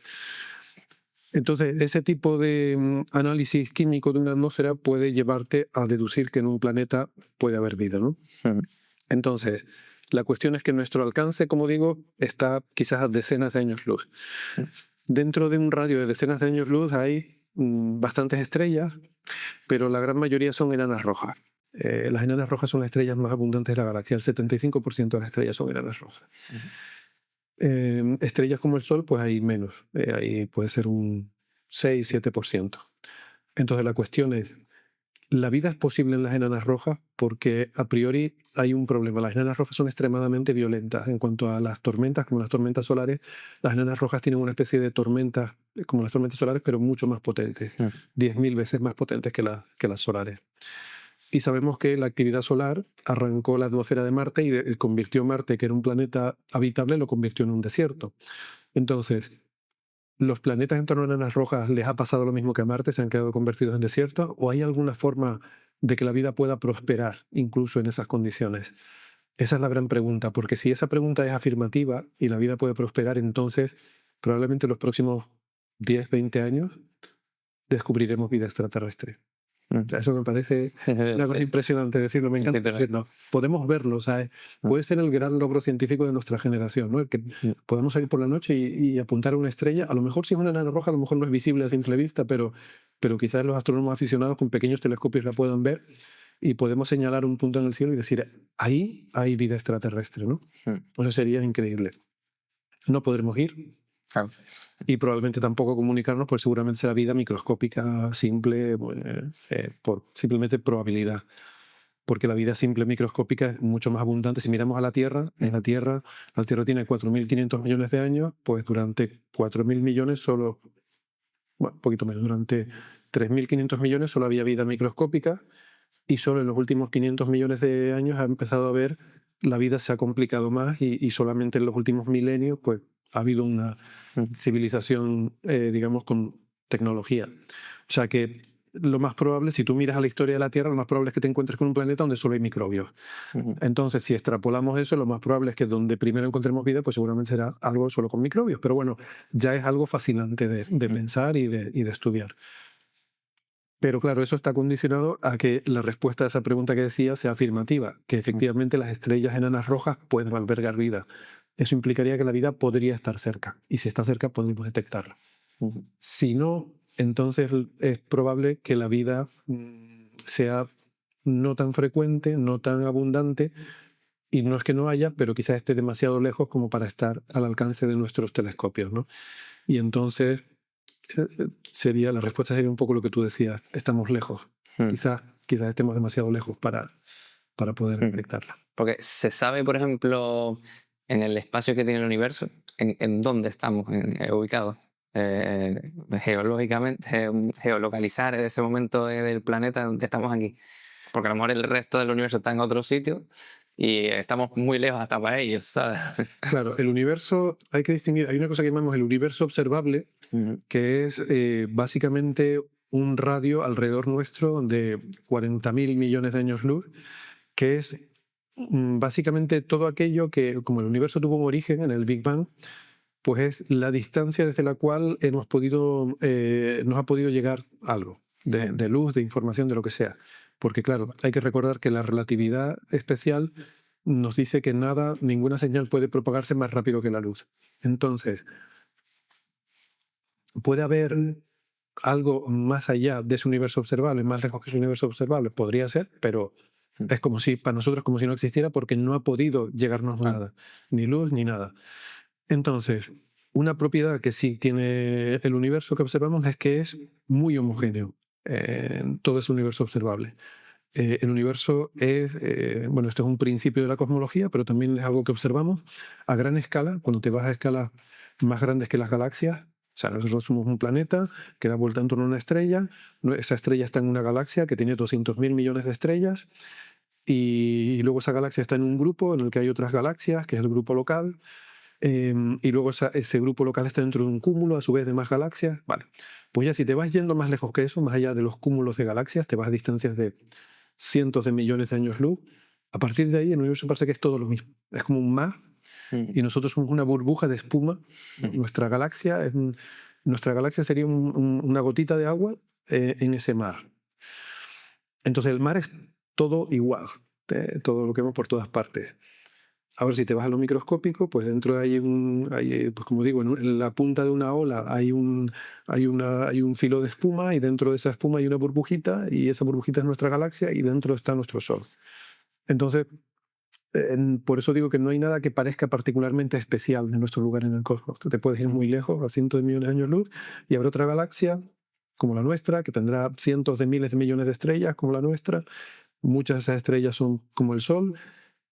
Entonces, ese tipo de análisis químico de una atmósfera puede llevarte a deducir que en un planeta puede haber vida, ¿no? Entonces, la cuestión es que nuestro alcance, como digo, está quizás a decenas de años luz. Dentro de un radio de decenas de años luz hay bastantes estrellas, pero la gran mayoría son enanas rojas. Las enanas rojas son las estrellas más abundantes de la galaxia. El 75% de las estrellas son enanas rojas. Estrellas como el Sol, pues hay menos. Ahí puede ser un 6-7%. Entonces la cuestión es, ¿la vida es posible en las enanas rojas? Porque a priori hay un problema. Las enanas rojas son extremadamente violentas. En cuanto a las tormentas, como las tormentas solares, las enanas rojas tienen una especie de tormentas, como las tormentas solares, pero mucho más potentes. 10.000 veces más potentes que las solares. Y sabemos que la actividad solar arrancó la atmósfera de Marte y convirtió Marte, que era un planeta habitable, lo convirtió en un desierto. Entonces, ¿los planetas en torno a enanas rojas les ha pasado lo mismo que a Marte? ¿Se han quedado convertidos en desiertos? ¿O hay alguna forma de que la vida pueda prosperar incluso en esas condiciones? Esa es la gran pregunta, porque si esa pregunta es afirmativa y la vida puede prosperar, entonces probablemente en los próximos 10-20 años descubriremos vida extraterrestre. O sea, eso me parece una cosa impresionante decirlo, me encanta decirlo. Podemos verlo, ¿sabes? Puede ser el gran logro científico de nuestra generación, ¿no? El que podemos salir por la noche y apuntar a una estrella. A lo mejor si es una enana roja, a lo mejor no es visible a simple vista, pero quizás los astrónomos aficionados con pequeños telescopios la puedan ver y podemos señalar un punto en el cielo y decir, ahí hay vida extraterrestre, ¿no? Eso sería increíble. No podremos ir. Y probablemente tampoco comunicarnos, pues seguramente será vida microscópica, simple, por simplemente probabilidad. Porque la vida simple microscópica es mucho más abundante. Si miramos a la Tierra, la Tierra tiene 4.500 millones de años, pues durante 4.000 millones solo, bueno, un poquito menos, durante 3.500 millones solo había vida microscópica y solo en los últimos 500 millones de años ha empezado a ver, la vida se ha complicado más y solamente en los últimos milenios, pues ha habido una civilización, digamos, con tecnología. O sea que lo más probable, si tú miras a la historia de la Tierra, lo más probable es que te encuentres con un planeta donde solo hay microbios. Entonces, si extrapolamos eso, lo más probable es que donde primero encontremos vida, pues seguramente será algo solo con microbios. Pero bueno, ya es algo fascinante de pensar y de estudiar. Pero claro, eso está condicionado a que la respuesta a esa pregunta que decía sea afirmativa, que efectivamente las estrellas enanas rojas pueden albergar vida. Eso implicaría que la vida podría estar cerca, y si está cerca podemos detectarla. Si no, entonces es probable que la vida sea no tan frecuente, no tan abundante, y no es que no haya, pero quizás esté demasiado lejos como para estar al alcance de nuestros telescopios, ¿no? Y entonces la respuesta sería un poco lo que tú decías, estamos lejos. Quizás estemos demasiado lejos para poder detectarla. Porque se sabe, por ejemplo, en el espacio que tiene el universo, en dónde estamos ubicados. Geológicamente, geolocalizar ese momento del planeta donde estamos aquí. Porque a lo mejor el resto del universo está en otro sitio y estamos muy lejos hasta para ellos, ¿sabes? Claro, el universo, hay que distinguir, hay una cosa que llamamos el universo observable, que es básicamente un radio alrededor nuestro de 40.000 millones de años luz, que es básicamente todo aquello que, como el universo tuvo un origen en el Big Bang, pues es la distancia desde la cual nos ha podido llegar algo de luz, de información, de lo que sea. Porque claro, hay que recordar que la relatividad especial nos dice que ninguna señal puede propagarse más rápido que la luz. Entonces, puede haber algo más allá de ese universo observable, más lejos que ese universo observable, podría ser, pero Es como si, para nosotros, como si no existiera porque no ha podido llegarnos nada, ni luz ni nada. Entonces, una propiedad que sí tiene el universo que observamos es que es muy homogéneo. Todo es universo observable. El universo es, bueno, esto es un principio de la cosmología, pero también es algo que observamos a gran escala, cuando te vas a escalas más grandes que las galaxias. O sea, nosotros somos un planeta que da vuelta en torno a una estrella. Esa estrella está en una galaxia que tiene 200.000 millones de estrellas. Y luego esa galaxia está en un grupo en el que hay otras galaxias, que es el grupo local. Y luego ese grupo local está dentro de un cúmulo, a su vez, de más galaxias. Vale. Pues ya si te vas yendo más lejos que eso, más allá de los cúmulos de galaxias, te vas a distancias de cientos de millones de años luz. A partir de ahí, el universo parece que es todo lo mismo. Es como un mar y nosotros somos una burbuja de espuma. Nuestra galaxia sería una gotita de agua en ese mar. Entonces, el mar es todo igual, todo lo que vemos por todas partes. Ahora, si te vas a lo microscópico, pues dentro pues como digo, en la punta de una ola hay un filo de espuma y dentro de esa espuma hay una burbujita y esa burbujita es nuestra galaxia y dentro está nuestro Sol. Entonces, por eso digo que no hay nada que parezca particularmente especial en nuestro lugar en el cosmos. Tú te puedes ir muy lejos, a cientos de millones de años luz, y habrá otra galaxia como la nuestra, que tendrá cientos de miles de millones de estrellas como la nuestra. Muchas de esas estrellas son como el Sol,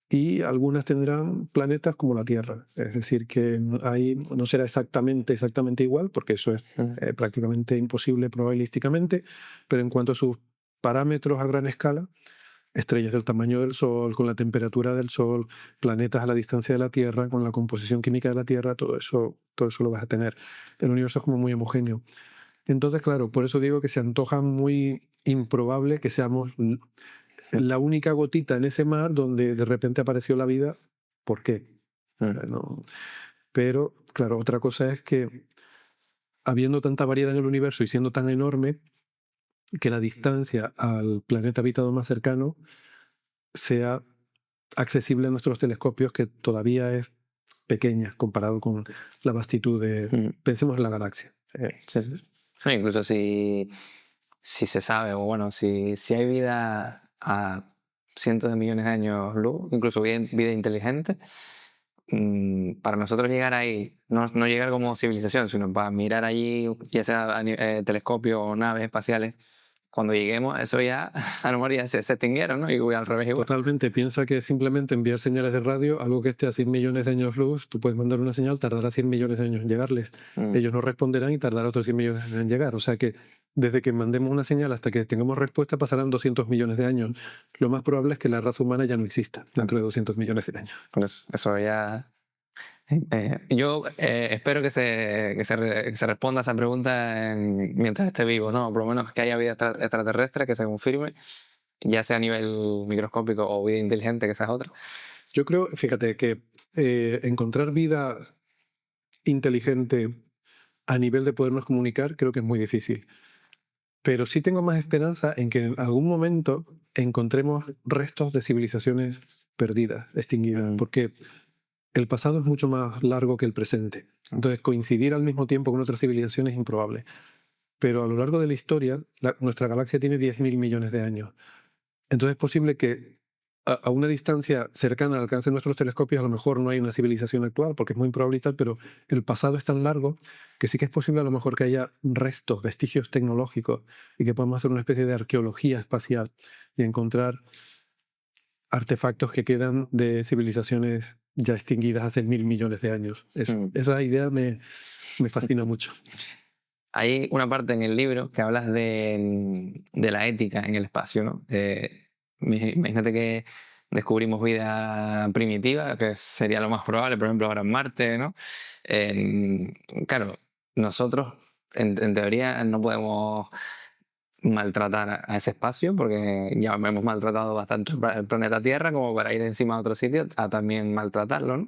y algunas tendrán planetas como la Tierra. Es decir, que ahí no será exactamente igual, porque eso es prácticamente imposible probabilísticamente, pero en cuanto a sus parámetros a gran escala, estrellas del tamaño del Sol, con la temperatura del Sol, planetas a la distancia de la Tierra, con la composición química de la Tierra, todo eso lo vas a tener. El universo es como muy homogéneo. Entonces, claro, por eso digo que se antoja muy improbable que seamos la única gotita en ese mar donde de repente apareció la vida. ¿Por qué? No. Pero, claro, otra cosa es que habiendo tanta variedad en el universo y siendo tan enorme, que la distancia al planeta habitado más cercano sea accesible a nuestros telescopios, que todavía es pequeña comparado con la vastitud de... Pensemos en la galaxia. Sí, sí. No, incluso si se sabe, o bueno, si hay vida a cientos de millones de años luz, incluso vida inteligente, para nosotros llegar ahí, no llegar como civilización, sino para mirar allí, ya sea telescopios o naves espaciales, cuando lleguemos, eso ya a lo mejor ya se extinguieron, ¿no? Y voy al revés igual. Totalmente. Piensa que simplemente enviar señales de radio, algo que esté a 100 millones de años luz, tú puedes mandar una señal, tardará 100 millones de años en llegarles. Ellos no responderán y tardará otros 100 millones de años en llegar. O sea que desde que mandemos una señal hasta que tengamos respuesta pasarán 200 millones de años. Lo más probable es que la raza humana ya no exista dentro de 200 millones de años. Pues eso ya... yo espero que se responda a esa pregunta mientras esté vivo, ¿no? Por lo menos que haya vida extraterrestre, que se confirme, ya sea a nivel microscópico o vida inteligente, que esa es otra. Yo creo, fíjate, que encontrar vida inteligente a nivel de podernos comunicar creo que es muy difícil. Pero sí tengo más esperanza en que en algún momento encontremos restos de civilizaciones perdidas, extinguidas, porque el pasado es mucho más largo que el presente. Entonces, coincidir al mismo tiempo con otras civilizaciones es improbable. Pero a lo largo de la historia, nuestra galaxia tiene 10.000 millones de años. Entonces es posible que a una distancia cercana al alcance de nuestros telescopios a lo mejor no hay una civilización actual, porque es muy improbable y tal, pero el pasado es tan largo que sí que es posible a lo mejor que haya restos, vestigios tecnológicos y que podamos hacer una especie de arqueología espacial y encontrar artefactos que quedan de civilizaciones ya extinguidas hace 1.000 millones de años. Esa idea me fascina mucho. Hay una parte en el libro que hablas de la ética en el espacio, ¿no? Imagínate que descubrimos vida primitiva, que sería lo más probable, por ejemplo, ahora en Marte, ¿no? Claro, nosotros en teoría no podemos maltratar a ese espacio porque ya hemos maltratado bastante el planeta Tierra como para ir encima a otro sitio a también maltratarlo, ¿no?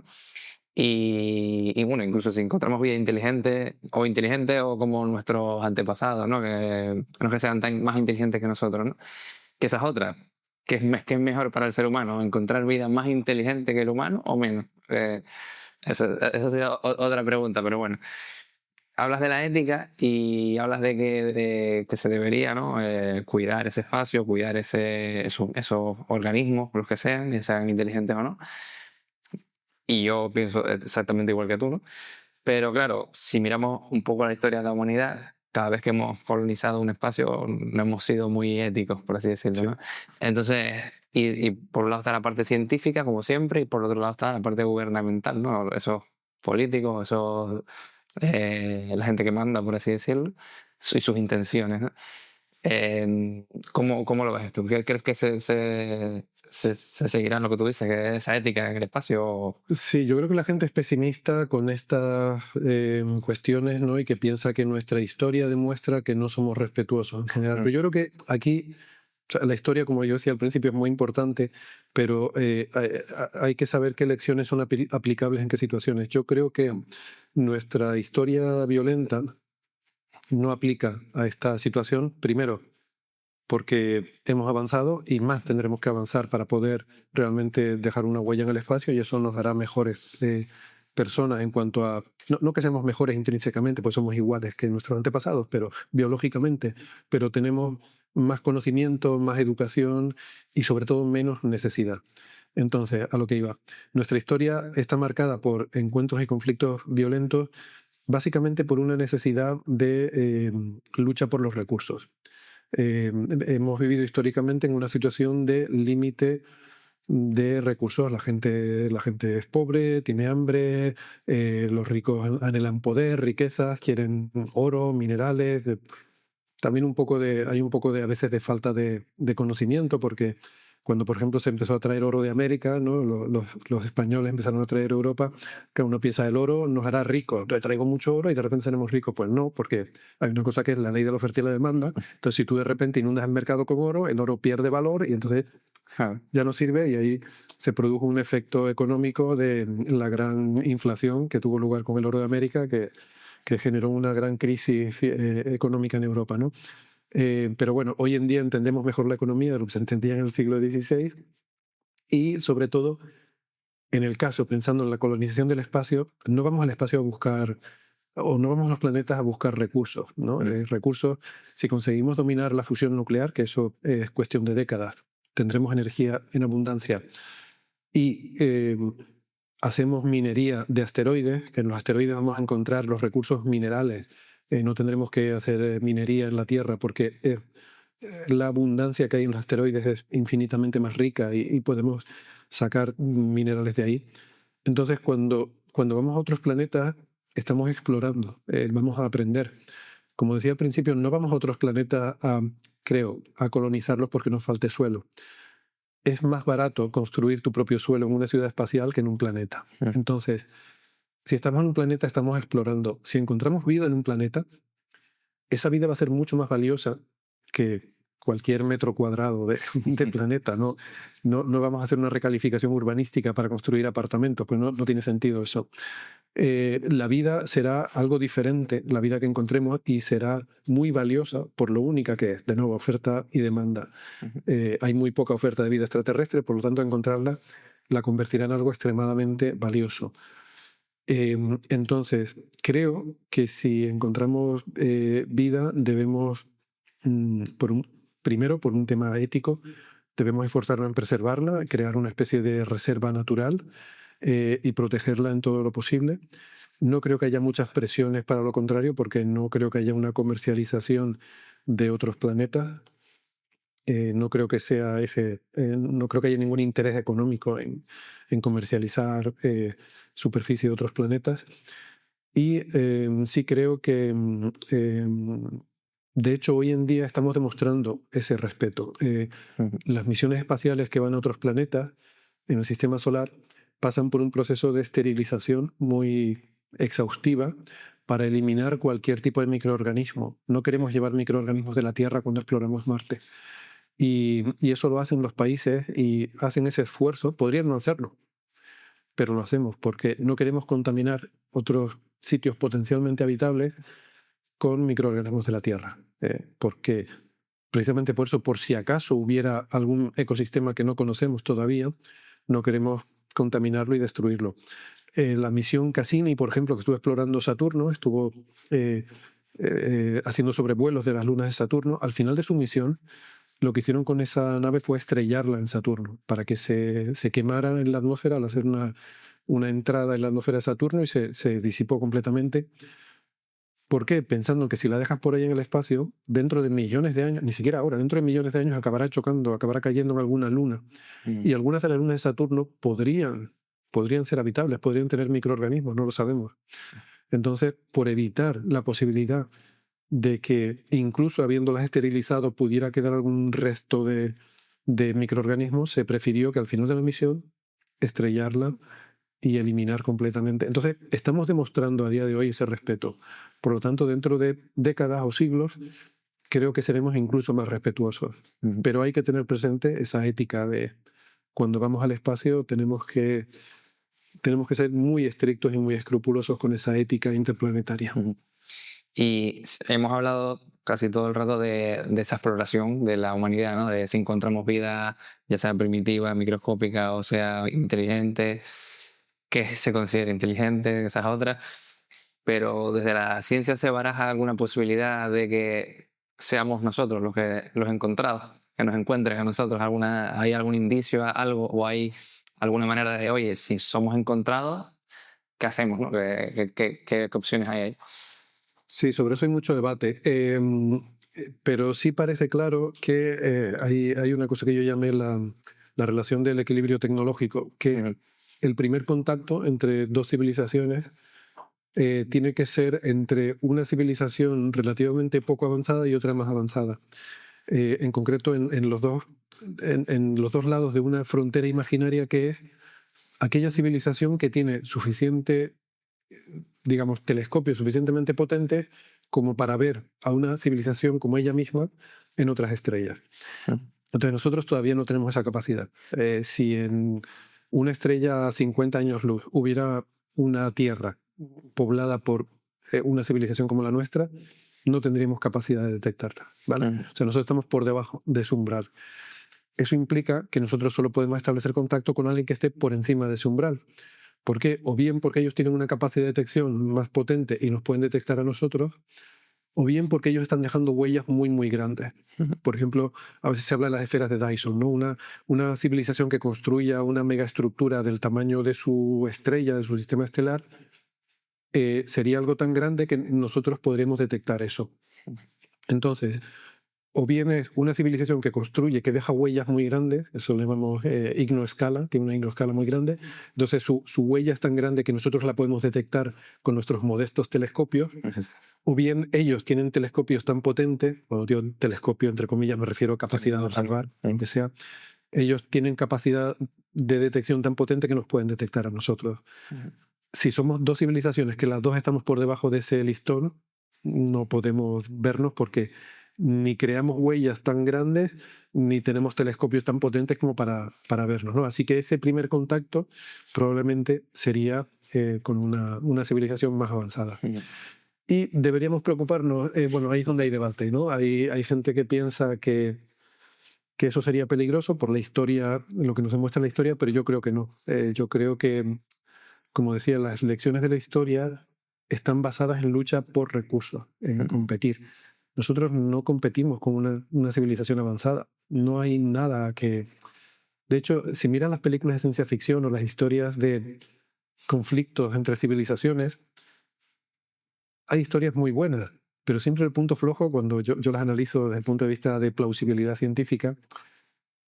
Y bueno, incluso si encontramos vida inteligente o como nuestros antepasados, ¿no? Que no que sean más inteligentes que nosotros, ¿no? Que esa es otra. ¿Qué es mejor para el ser humano? ¿Encontrar vida más inteligente que el humano o menos? Esa sería otra pregunta, pero bueno. hablas de la ética y hablas de que se debería, ¿no? Cuidar ese espacio, cuidar esos organismos, los que sean inteligentes o no. Y yo pienso exactamente igual que tú, ¿no? Pero claro, si miramos un poco la historia de la humanidad, cada vez que hemos colonizado un espacio no hemos sido muy éticos, por así decirlo, Sí. ¿no? Entonces, y por un lado está la parte científica, como siempre, y por otro lado está la parte gubernamental, ¿no? Esos políticos, la gente que manda, por así decirlo, y sus intenciones, ¿no? ¿Cómo lo ves tú? ¿Crees que se seguirá en lo que tú dices, que esa ética en el espacio? Sí, yo creo que la gente es pesimista con estas cuestiones, ¿no? Y que piensa que nuestra historia demuestra que no somos respetuosos en general. Pero yo creo que aquí, o sea, la historia, como yo decía al principio, es muy importante, pero hay que saber qué lecciones son aplicables en qué situaciones. Yo creo que nuestra historia violenta no aplica a esta situación, primero, porque hemos avanzado y más tendremos que avanzar para poder realmente dejar una huella en el espacio, y eso nos hará mejores personas en cuanto a, no que seamos mejores intrínsecamente, pues somos iguales que nuestros antepasados, pero biológicamente, pero tenemos más conocimiento, más educación y sobre todo menos necesidad. Entonces, a lo que iba, nuestra historia está marcada por encuentros y conflictos violentos, básicamente por una necesidad de lucha por los recursos. Hemos vivido históricamente en una situación de límite de recursos. La gente es pobre, tiene hambre, los ricos anhelan poder, riquezas, quieren oro, minerales. También hay un poco de a veces de falta de conocimiento, porque cuando, por ejemplo, se empezó a traer oro de América, ¿no? Los españoles empezaron a traer Europa, que uno piensa el oro nos hará ricos. Entonces, traigo mucho oro y de repente seremos ricos. Pues no, porque hay una cosa que es la ley de la oferta y la demanda. Entonces, si tú de repente inundas el mercado con oro, el oro pierde valor y entonces ya no sirve, y ahí se produjo un efecto económico de la gran inflación que tuvo lugar con el oro de América, que generó una gran crisis económica en Europa, ¿no? Pero bueno, hoy en día entendemos mejor la economía de lo que se entendía en el siglo XVI, y sobre todo, en el caso, pensando en la colonización del espacio, no vamos al espacio a buscar, o no vamos a los planetas a buscar recursos, ¿no? Recursos, si conseguimos dominar la fusión nuclear, que eso es cuestión de décadas, tendremos energía en abundancia, y hacemos minería de asteroides, que en los asteroides vamos a encontrar los recursos minerales. No tendremos que hacer minería en la Tierra, porque la abundancia que hay en los asteroides es infinitamente más rica, y podemos sacar minerales de ahí. Entonces, cuando vamos a otros planetas, estamos explorando, vamos a aprender. Como decía al principio, no vamos a otros planetas a colonizarlos porque nos falte suelo. Es más barato construir tu propio suelo en una ciudad espacial que en un planeta. Entonces, si estamos en un planeta, estamos explorando. Si encontramos vida en un planeta, esa vida va a ser mucho más valiosa que cualquier metro cuadrado de planeta. No vamos a hacer una recalificación urbanística para construir apartamentos, pues no tiene sentido eso. La vida será algo diferente, la vida que encontremos, y será muy valiosa por lo única que es, de nuevo, oferta y demanda. Hay muy poca oferta de vida extraterrestre, por lo tanto, encontrarla la convertirá en algo extremadamente valioso. Entonces, creo que si encontramos vida, debemos, primero, por un tema ético, debemos esforzarnos en preservarla, crear una especie de reserva natural y protegerla en todo lo posible. No creo que haya muchas presiones para lo contrario, porque no creo que haya una comercialización de otros planetas. No creo que sea no creo que haya ningún interés económico en comercializar superficie de otros planetas. Y sí creo que, de hecho, hoy en día estamos demostrando ese respeto. Las misiones espaciales que van a otros planetas en el sistema solar pasan por un proceso de esterilización muy exhaustiva para eliminar cualquier tipo de microorganismo. No queremos llevar microorganismos de la Tierra cuando exploramos Marte. Y eso lo hacen los países y hacen ese esfuerzo. Podrían no hacerlo, pero lo hacemos porque no queremos contaminar otros sitios potencialmente habitables con microorganismos de la Tierra. Porque precisamente por eso, por si acaso hubiera algún ecosistema que no conocemos todavía, no queremos contaminarlo y destruirlo. La misión Cassini, por ejemplo, que estuvo explorando Saturno, estuvo haciendo sobrevuelos de las lunas de Saturno. Al final de su misión, lo que hicieron con esa nave fue estrellarla en Saturno para que se quemara en la atmósfera al hacer una entrada en la atmósfera de Saturno y se disipó completamente. ¿Por qué? Pensando que si la dejas por ahí en el espacio, dentro de millones de años, ni siquiera ahora, dentro de millones de años acabará chocando, acabará cayendo en alguna luna. Y algunas de las lunas de Saturno podrían ser habitables, podrían tener microorganismos, no lo sabemos. Entonces, por evitar la posibilidad de que incluso habiéndolas esterilizado pudiera quedar algún resto de microorganismos, se prefirió que al final de la misión estrellarla y eliminar completamente. Entonces, estamos demostrando a día de hoy ese respeto. Por lo tanto, dentro de décadas o siglos, creo que seremos incluso más respetuosos. Pero hay que tener presente esa ética de cuando vamos al espacio tenemos que ser muy estrictos y muy escrupulosos con esa ética interplanetaria. Y hemos hablado casi todo el rato de esa exploración de la humanidad, ¿no? De si encontramos vida, ya sea primitiva, microscópica o sea inteligente, que se considera inteligente, esas otras. Pero desde la ciencia se baraja alguna posibilidad de que seamos nosotros los encontrados, que nos encuentren a nosotros. ¿Hay algún indicio, algo, o hay alguna manera de, oye, si somos encontrados, ¿qué hacemos? ¿No? ¿Qué opciones hay ahí? Sí, sobre eso hay mucho debate. Pero sí parece claro que hay una cosa que yo llamé la relación del equilibrio tecnológico, que el primer contacto entre dos civilizaciones tiene que ser entre una civilización relativamente poco avanzada y otra más avanzada. En concreto, en los dos lados de una frontera imaginaria que es aquella civilización que tiene suficiente, digamos, telescopios suficientemente potentes como para ver a una civilización como ella misma en otras estrellas. Entonces nosotros todavía no tenemos esa capacidad. Si en una estrella a 50 años luz hubiera una Tierra poblada por una civilización como la nuestra, no tendríamos capacidad de detectarla, ¿vale? O sea, nosotros estamos por debajo de ese umbral. Eso implica que nosotros solo podemos establecer contacto con alguien que esté por encima de ese umbral. ¿Por qué? O bien porque ellos tienen una capacidad de detección más potente y nos pueden detectar a nosotros, o bien porque ellos están dejando huellas muy, muy grandes. Por ejemplo, a veces se habla de las esferas de Dyson, ¿no? Una civilización que construya una megaestructura del tamaño de su estrella, de su sistema estelar, sería algo tan grande que nosotros podríamos detectar eso. Entonces, o bien es una civilización que construye, que deja huellas muy grandes, eso le llamamos ignoescala, tiene una ignoescala muy grande, entonces su huella es tan grande que nosotros la podemos detectar con nuestros modestos telescopios, o bien ellos tienen telescopios tan potentes, cuando digo telescopio entre comillas me refiero a capacidad de observar, aunque sea, ellos tienen capacidad de detección tan potente que nos pueden detectar a nosotros. Si somos dos civilizaciones que las dos estamos por debajo de ese listón, no podemos vernos porque ni creamos huellas tan grandes ni tenemos telescopios tan potentes como para vernos, ¿no? Así que ese primer contacto probablemente sería con una civilización más avanzada. Y deberíamos preocuparnos, bueno, ahí es donde hay debate, ¿no? Hay gente que piensa que eso sería peligroso por la historia, lo que nos demuestra la historia, pero yo creo que no. Yo creo que, como decía, las lecciones de la historia están basadas en lucha por recursos, en competir. Nosotros no competimos con una civilización avanzada. No hay nada que... De hecho, si miran las películas de ciencia ficción o las historias de conflictos entre civilizaciones, hay historias muy buenas, pero siempre el punto flojo, cuando yo las analizo desde el punto de vista de plausibilidad científica,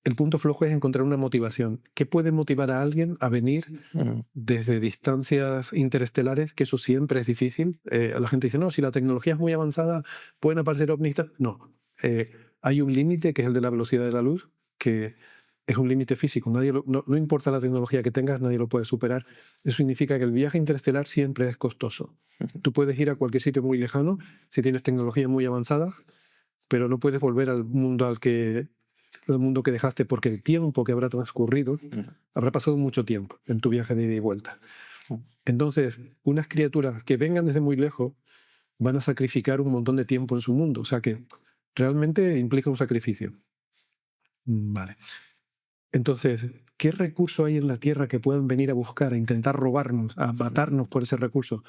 el punto flojo es encontrar una motivación. ¿Qué puede motivar a alguien a venir desde distancias interestelares? Que eso siempre es difícil. La gente dice, no, si la tecnología es muy avanzada, pueden aparecer ovnis. No. Hay un límite que es el de la velocidad de la luz, que es un límite físico. No importa la tecnología que tengas, nadie lo puede superar. Eso significa que el viaje interestelar siempre es costoso. Tú puedes ir a cualquier sitio muy lejano si tienes tecnología muy avanzada, pero no puedes volver al mundo el mundo que dejaste, porque el tiempo que habrá transcurrido habrá pasado mucho tiempo en tu viaje de ida y vuelta. Entonces, unas criaturas que vengan desde muy lejos van a sacrificar un montón de tiempo en su mundo, o sea que realmente implica un sacrificio. Vale. Entonces, ¿qué recurso hay en la Tierra que puedan venir a buscar, a intentar robarnos, a matarnos por ese recurso?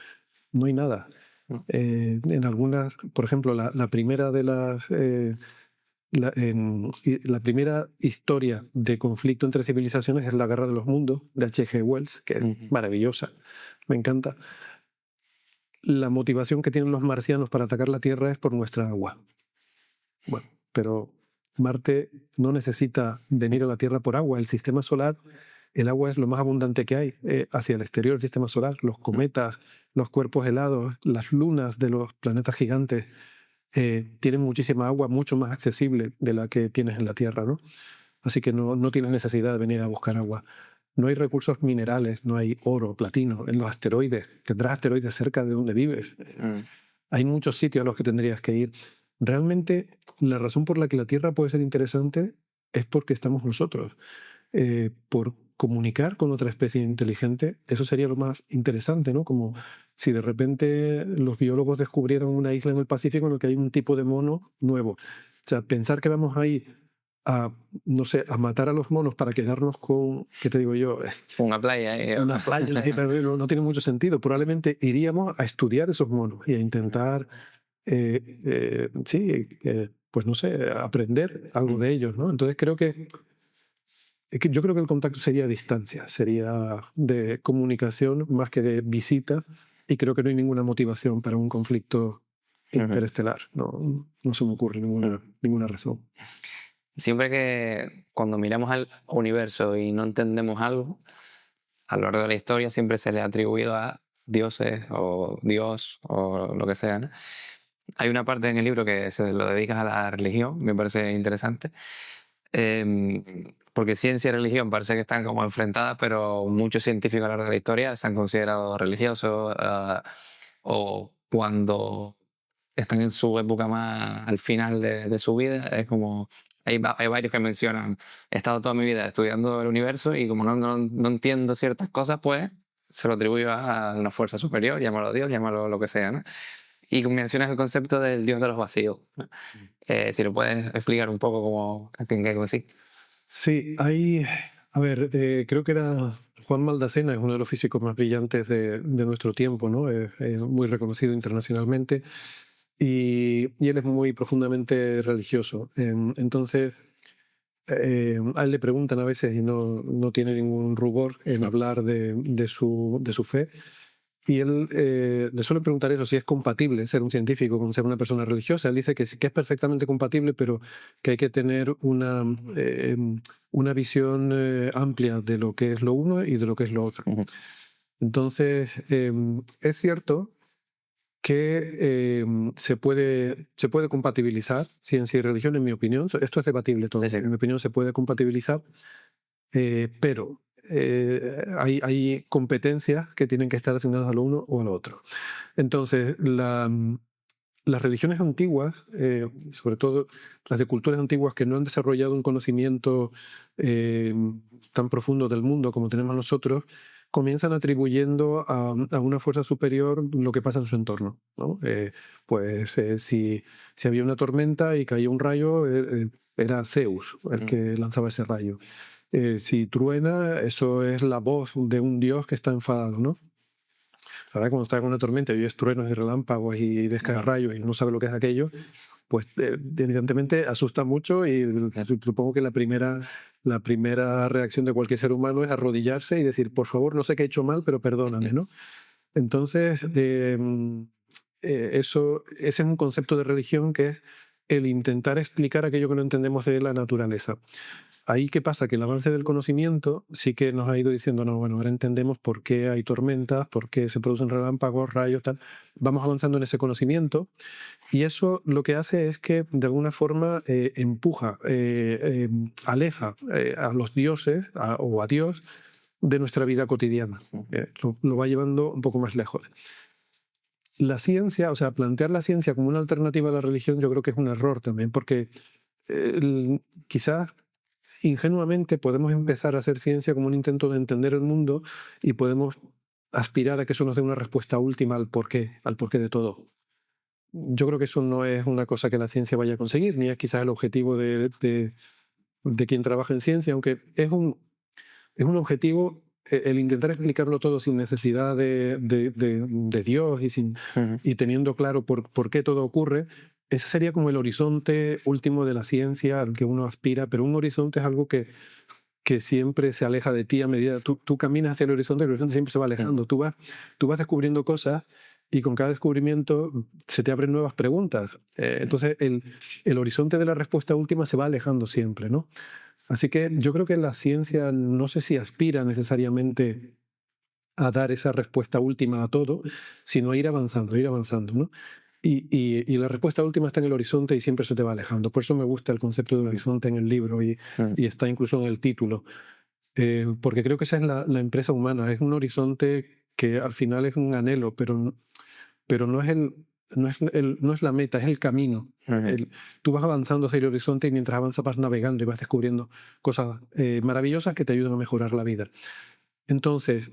No hay nada. En algunas, por ejemplo, la primera de las... la primera historia de conflicto entre civilizaciones es La Guerra de los Mundos, de H.G. Wells, que es maravillosa, me encanta. La motivación que tienen los marcianos para atacar la Tierra es por nuestra agua. Bueno, pero Marte no necesita venir a la Tierra por agua. El sistema solar, el agua es lo más abundante que hay hacia el exterior del sistema solar. Los cometas, los cuerpos helados, las lunas de los planetas gigantes tienen muchísima agua, mucho más accesible de la que tienes en la Tierra, ¿no? Así que no tienes necesidad de venir a buscar agua. No hay recursos minerales, no hay oro, platino. En los asteroides, tendrás asteroides cerca de donde vives. Hay muchos sitios a los que tendrías que ir. Realmente, la razón por la que la Tierra puede ser interesante es porque estamos nosotros. Por comunicar con otra especie inteligente, eso sería lo más interesante, ¿no? Como si de repente los biólogos descubrieran una isla en el Pacífico en la que hay un tipo de mono nuevo. O sea, pensar que vamos ahí a, no sé, a matar a los monos para quedarnos con, ¿qué te digo yo? Una playa. Una playa, no tiene mucho sentido. Probablemente iríamos a estudiar esos monos y a intentar, pues no sé, aprender algo de ellos, ¿no? Entonces creo que yo creo que el contacto sería a distancia, sería de comunicación más que de visita, y creo que no hay ninguna motivación para un conflicto interestelar. No se me ocurre ninguna razón. Siempre que cuando miramos al universo y no entendemos algo, a lo largo de la historia siempre se le ha atribuido a dioses o Dios o lo que sea, ¿no? Hay una parte en el libro que se lo dedicas a la religión, me parece interesante. Porque ciencia y religión parece que están como enfrentadas, pero muchos científicos a lo largo de la historia se han considerado religiosos o cuando están en su época más al final de su vida, es como hay varios que mencionan, he estado toda mi vida estudiando el universo y como no entiendo ciertas cosas, pues se lo atribuyo a una fuerza superior, llámalo Dios, llámalo lo que sea, ¿no? Y mencionas el concepto del Dios de los vacíos, ¿no? Si lo puedes explicar un poco como en qué consiste. Sí, hay, a ver, creo que era Juan Maldacena, es uno de los físicos más brillantes de nuestro tiempo, ¿no? Es muy reconocido internacionalmente y él es muy profundamente religioso. Entonces, a él le preguntan a veces y no tiene ningún rubor en hablar de su fe. Y él le suele preguntar eso, si es compatible ser un científico con ser una persona religiosa. Él dice que sí, que es perfectamente compatible, pero que hay que tener una visión amplia de lo que es lo uno y de lo que es lo otro. Entonces, es cierto que se puede compatibilizar ciencia y religión, en mi opinión. Esto es debatible todo. Sí, sí. En mi opinión se puede compatibilizar, pero hay competencias que tienen que estar asignadas a lo uno o a lo otro. Entonces, las religiones antiguas, sobre todo las de culturas antiguas que no han desarrollado un conocimiento tan profundo del mundo como tenemos nosotros, comienzan atribuyendo a una fuerza superior lo que pasa en su entorno, ¿no? Si había una tormenta y caía un rayo, era Zeus el que lanzaba ese rayo. Si truena, eso es la voz de un dios que está enfadado, ¿no? Ahora, cuando estás en una tormenta y oyes truenos y relámpagos y ves caer rayos y no sabes lo que es aquello, pues evidentemente asusta mucho y supongo que la primera reacción de cualquier ser humano es arrodillarse y decir, por favor, no sé qué he hecho mal, pero perdóname, ¿no? Entonces, ese es un concepto de religión que es el intentar explicar aquello que no entendemos de la naturaleza. Ahí, ¿qué pasa? Que el avance del conocimiento sí que nos ha ido diciendo, no, bueno, ahora entendemos por qué hay tormentas, por qué se producen relámpagos, rayos, tal. Vamos avanzando en ese conocimiento y eso lo que hace es que de alguna forma empuja, aleja a los dioses o a Dios de nuestra vida cotidiana. Lo va llevando un poco más lejos. La ciencia, o sea, plantear la ciencia como una alternativa a la religión, yo creo que es un error también, porque quizás ingenuamente podemos empezar a hacer ciencia como un intento de entender el mundo y podemos aspirar a que eso nos dé una respuesta última al porqué de todo. Yo creo que eso no es una cosa que la ciencia vaya a conseguir, ni es quizás el objetivo de de quien trabaja en ciencia, aunque es un objetivo el intentar explicarlo todo sin necesidad de Dios y teniendo claro por qué todo ocurre. Ese sería como el horizonte último de la ciencia al que uno aspira, pero un horizonte es algo que siempre se aleja de ti a medida tú caminas hacia el horizonte siempre se va alejando. Tú vas descubriendo cosas y con cada descubrimiento se te abren nuevas preguntas. Entonces el horizonte de la respuesta última se va alejando siempre, ¿no? Así que yo creo que la ciencia no sé si aspira necesariamente a dar esa respuesta última a todo, sino a ir avanzando, ¿no? Y la respuesta última está en el horizonte y siempre se te va alejando. Por eso me gusta el concepto de horizonte en el libro y está incluso en el título. Porque creo que esa es la empresa humana. Es un horizonte que al final es un anhelo, pero no es no es la meta, es el camino. Tú vas avanzando hacia el horizonte y mientras avanzas vas navegando y vas descubriendo cosas maravillosas que te ayudan a mejorar la vida. Entonces,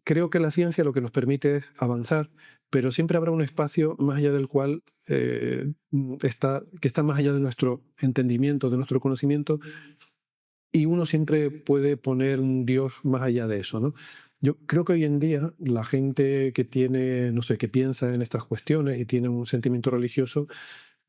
creo que la ciencia lo que nos permite es avanzar, pero siempre habrá un espacio más allá del cual que está más allá de nuestro entendimiento, de nuestro conocimiento, y uno siempre puede poner un Dios más allá de eso, ¿no? Yo creo que hoy en día la gente que tiene, no sé, que piensa en estas cuestiones y tiene un sentimiento religioso,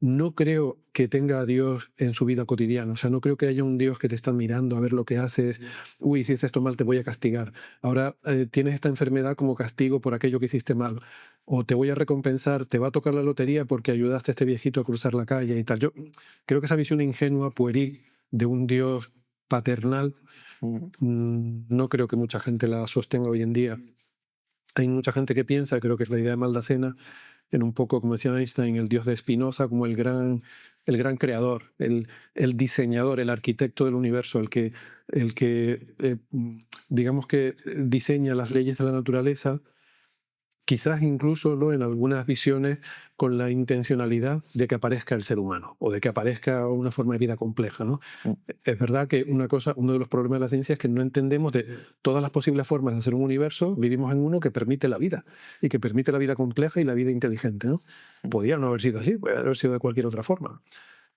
no creo que tenga a Dios en su vida cotidiana. O sea, no creo que haya un Dios que te está mirando a ver lo que haces. Uy, si hiciste esto mal, te voy a castigar. Ahora tienes esta enfermedad como castigo por aquello que hiciste mal. O te voy a recompensar, te va a tocar la lotería porque ayudaste a este viejito a cruzar la calle y tal. Yo creo que esa visión ingenua, pueril, de un Dios paternal, no creo que mucha gente la sostenga hoy en día. Hay mucha gente que piensa, creo que es la idea de Maldacena, en un poco, como decía Einstein, el Dios de Spinoza, como el gran creador, el diseñador, el arquitecto del universo, digamos que diseña las leyes de la naturaleza, quizás incluso, ¿no?, en algunas visiones con la intencionalidad de que aparezca el ser humano o de que aparezca una forma de vida compleja, ¿no? Es verdad que uno de los problemas de la ciencia es que no entendemos de todas las posibles formas de hacer un universo, vivimos en uno que permite la vida y que permite la vida compleja y la vida inteligente, ¿no? Podría no haber sido así, podría haber sido de cualquier otra forma.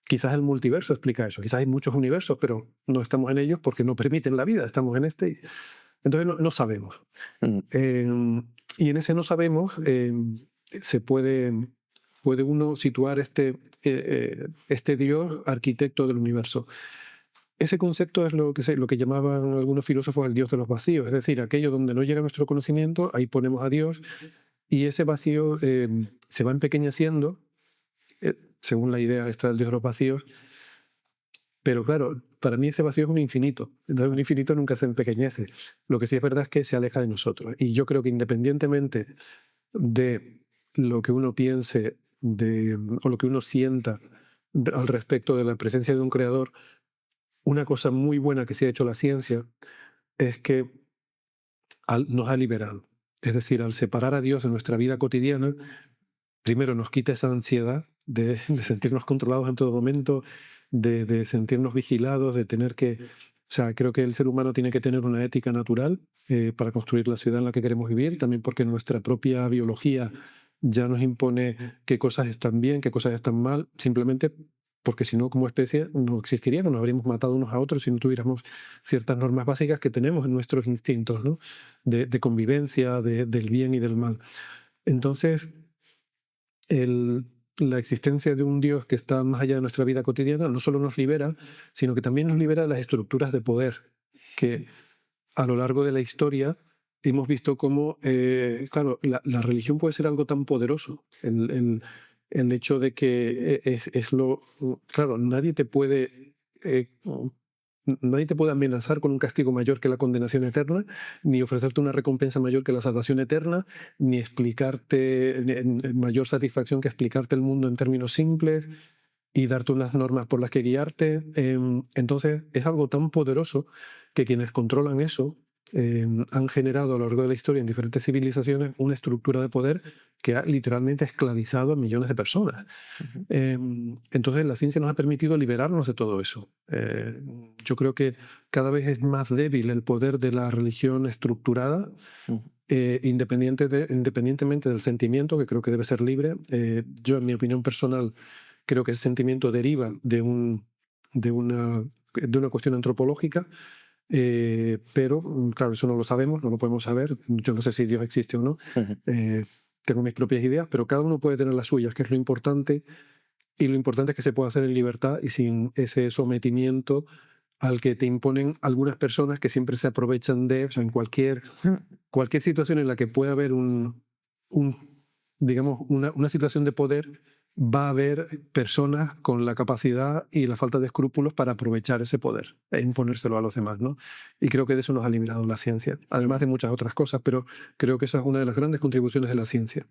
Quizás el multiverso explica eso, quizás hay muchos universos, pero no estamos en ellos porque no permiten la vida, estamos en este. Entonces no sabemos. Y en ese no sabemos se puede uno situar este Dios arquitecto del universo. Ese concepto es lo que llamaban algunos filósofos el Dios de los vacíos, es decir, aquello donde no llega nuestro conocimiento, ahí ponemos a Dios y ese vacío se va empequeñeciendo, según la idea esta del Dios de los vacíos. Pero claro, para mí ese vacío es un infinito. Entonces un infinito nunca se empequeñece. Lo que sí es verdad es que se aleja de nosotros. Y yo creo que independientemente de lo que uno piense o lo que uno sienta al respecto de la presencia de un creador, una cosa muy buena que se ha hecho la ciencia es que nos ha liberado. Es decir, al separar a Dios de nuestra vida cotidiana, primero nos quita esa ansiedad de sentirnos controlados en todo momento, de sentirnos vigilados, de tener que... O sea, creo que el ser humano tiene que tener una ética natural para construir la ciudad en la que queremos vivir, también porque nuestra propia biología ya nos impone qué cosas están bien, qué cosas están mal, simplemente porque si no, como especie, no existiríamos, nos habríamos matado unos a otros si no tuviéramos ciertas normas básicas que tenemos en nuestros instintos, ¿no? De convivencia, del bien y del mal. Entonces, la existencia de un Dios que está más allá de nuestra vida cotidiana no solo nos libera, sino que también nos libera de las estructuras de poder que a lo largo de la historia hemos visto cómo, claro, la religión puede ser algo tan poderoso. El hecho de que claro, nadie te puede amenazar con un castigo mayor que la condenación eterna, ni ofrecerte una recompensa mayor que la salvación eterna, ni explicarte mayor satisfacción que explicarte el mundo en términos simples y darte unas normas por las que guiarte. Entonces es algo tan poderoso que quienes controlan eso han generado a lo largo de la historia en diferentes civilizaciones una estructura de poder que ha literalmente esclavizado a millones de personas. Entonces la ciencia nos ha permitido liberarnos de todo eso. Yo creo que cada vez es más débil el poder de la religión estructurada, independientemente del sentimiento, que creo que debe ser libre. Yo, en mi opinión personal, creo que ese sentimiento deriva de una de una cuestión antropológica, pero claro, eso no lo sabemos, no lo podemos saber. Yo no sé si Dios existe o no. Tengo mis propias ideas, pero cada uno puede tener las suyas, que es lo importante, y lo importante es que se pueda hacer en libertad y sin ese sometimiento al que te imponen algunas personas que siempre se aprovechan de, o sea, en cualquier situación en la que pueda haber digamos, una situación de poder, va a haber personas con la capacidad y la falta de escrúpulos para aprovechar ese poder e imponérselo a los demás, ¿no? Y creo que de eso nos ha librado la ciencia, además de muchas otras cosas, pero creo que esa es una de las grandes contribuciones de la ciencia.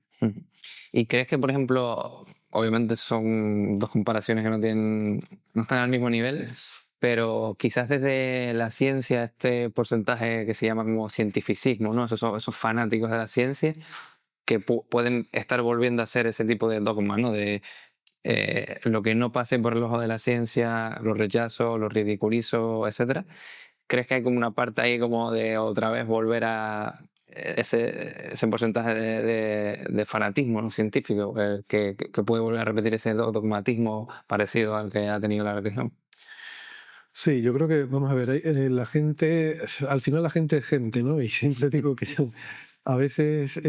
¿Y crees que, por ejemplo, obviamente son dos comparaciones que no están al mismo nivel, pero quizás desde la ciencia este porcentaje que se llama como cientificismo, ¿no? Esos fanáticos de la ciencia que pueden estar volviendo a hacer ese tipo de dogma, ¿no? De lo que no pase por el ojo de la ciencia, lo rechazo, lo ridiculizo, etcétera. ¿Crees que hay como una parte ahí como de otra vez volver a ese porcentaje de fanatismo, ¿no? Científico que puede volver a repetir ese dogmatismo parecido al que ha tenido la religión? Sí, yo creo que, vamos a ver, la gente, al final la gente es gente, ¿no? Y siempre digo que a veces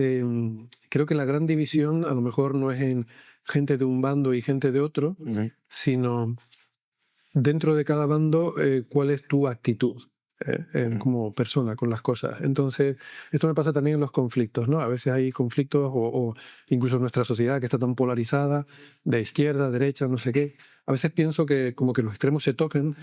creo que la gran división a lo mejor no es en gente de un bando y gente de otro, sino dentro de cada bando cuál es tu actitud como persona con las cosas. Entonces, esto me pasa también en los conflictos, ¿no? A veces hay conflictos o incluso en nuestra sociedad que está tan polarizada, de izquierda, derecha, no sé qué. A veces pienso que como que los extremos se tocan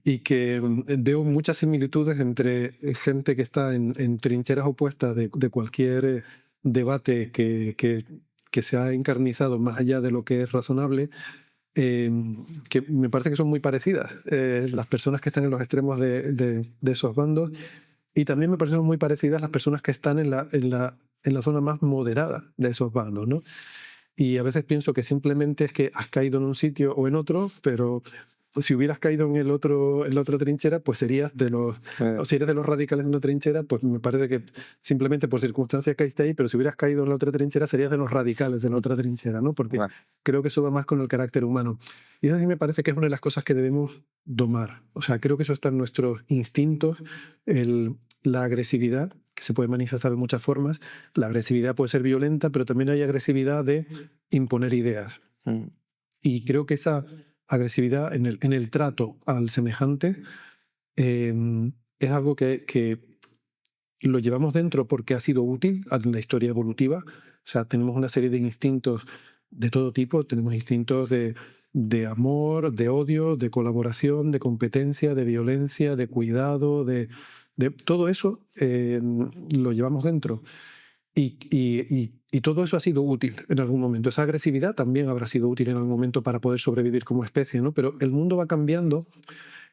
y que veo muchas similitudes entre gente que está en trincheras opuestas de cualquier debate que se ha encarnizado más allá de lo que es razonable, que me parece que son muy parecidas, las personas que están en los extremos de esos bandos, y también me parecen muy parecidas las personas que están en la zona más moderada de esos bandos, ¿no? Y a veces pienso que simplemente es que has caído en un sitio o en otro, pero si hubieras caído en la otra trinchera, pues serías o si eres de los radicales en una trinchera, pues me parece que simplemente por circunstancias caíste ahí, pero si hubieras caído en la otra trinchera, serías de los radicales de la otra trinchera, ¿no? Porque creo que eso va más con el carácter humano. Y eso sí me parece que es una de las cosas que debemos domar. O sea, creo que eso está en nuestros instintos, la agresividad, que se puede manifestar de muchas formas. La agresividad puede ser violenta, pero también hay agresividad de imponer ideas. Y creo que esa agresividad en el trato al semejante es algo que lo llevamos dentro porque ha sido útil en la historia evolutiva. O sea, tenemos una serie de instintos de todo tipo. Tenemos instintos de amor, de odio, de colaboración, de competencia, de violencia, de cuidado, de todo eso lo llevamos dentro. Y todo eso ha sido útil en algún momento. Esa agresividad también habrá sido útil en algún momento para poder sobrevivir como especie, ¿no? Pero el mundo va cambiando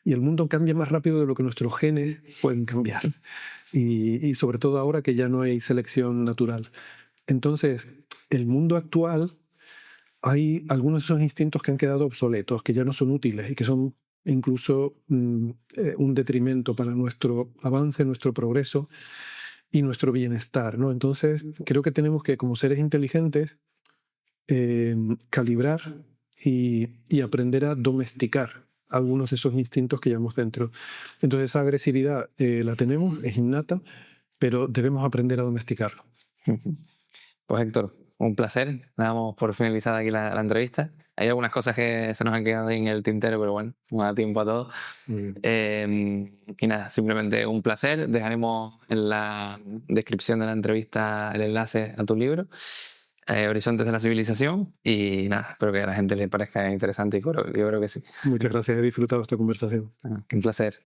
y el mundo cambia más rápido de lo que nuestros genes pueden cambiar. Y sobre todo ahora que ya no hay selección natural. Entonces, el mundo actual, hay algunos de esos instintos que han quedado obsoletos, que ya no son útiles y que son incluso un detrimento para nuestro avance, nuestro progreso y nuestro bienestar, ¿no? Entonces, creo que tenemos que, como seres inteligentes, calibrar y aprender a domesticar algunos de esos instintos que llevamos dentro. Entonces, esa agresividad la tenemos, es innata, pero debemos aprender a domesticarlo. Pues Héctor, un placer. Damos por finalizada aquí la entrevista. Hay algunas cosas que se nos han quedado en el tintero, pero bueno, no da tiempo a todo. Y nada, simplemente un placer. Dejaremos en la descripción de la entrevista el enlace a tu libro, Horizontes de la Civilización. Y nada, espero que a la gente le parezca interesante y yo creo que sí. Muchas gracias, he disfrutado esta conversación. Un placer.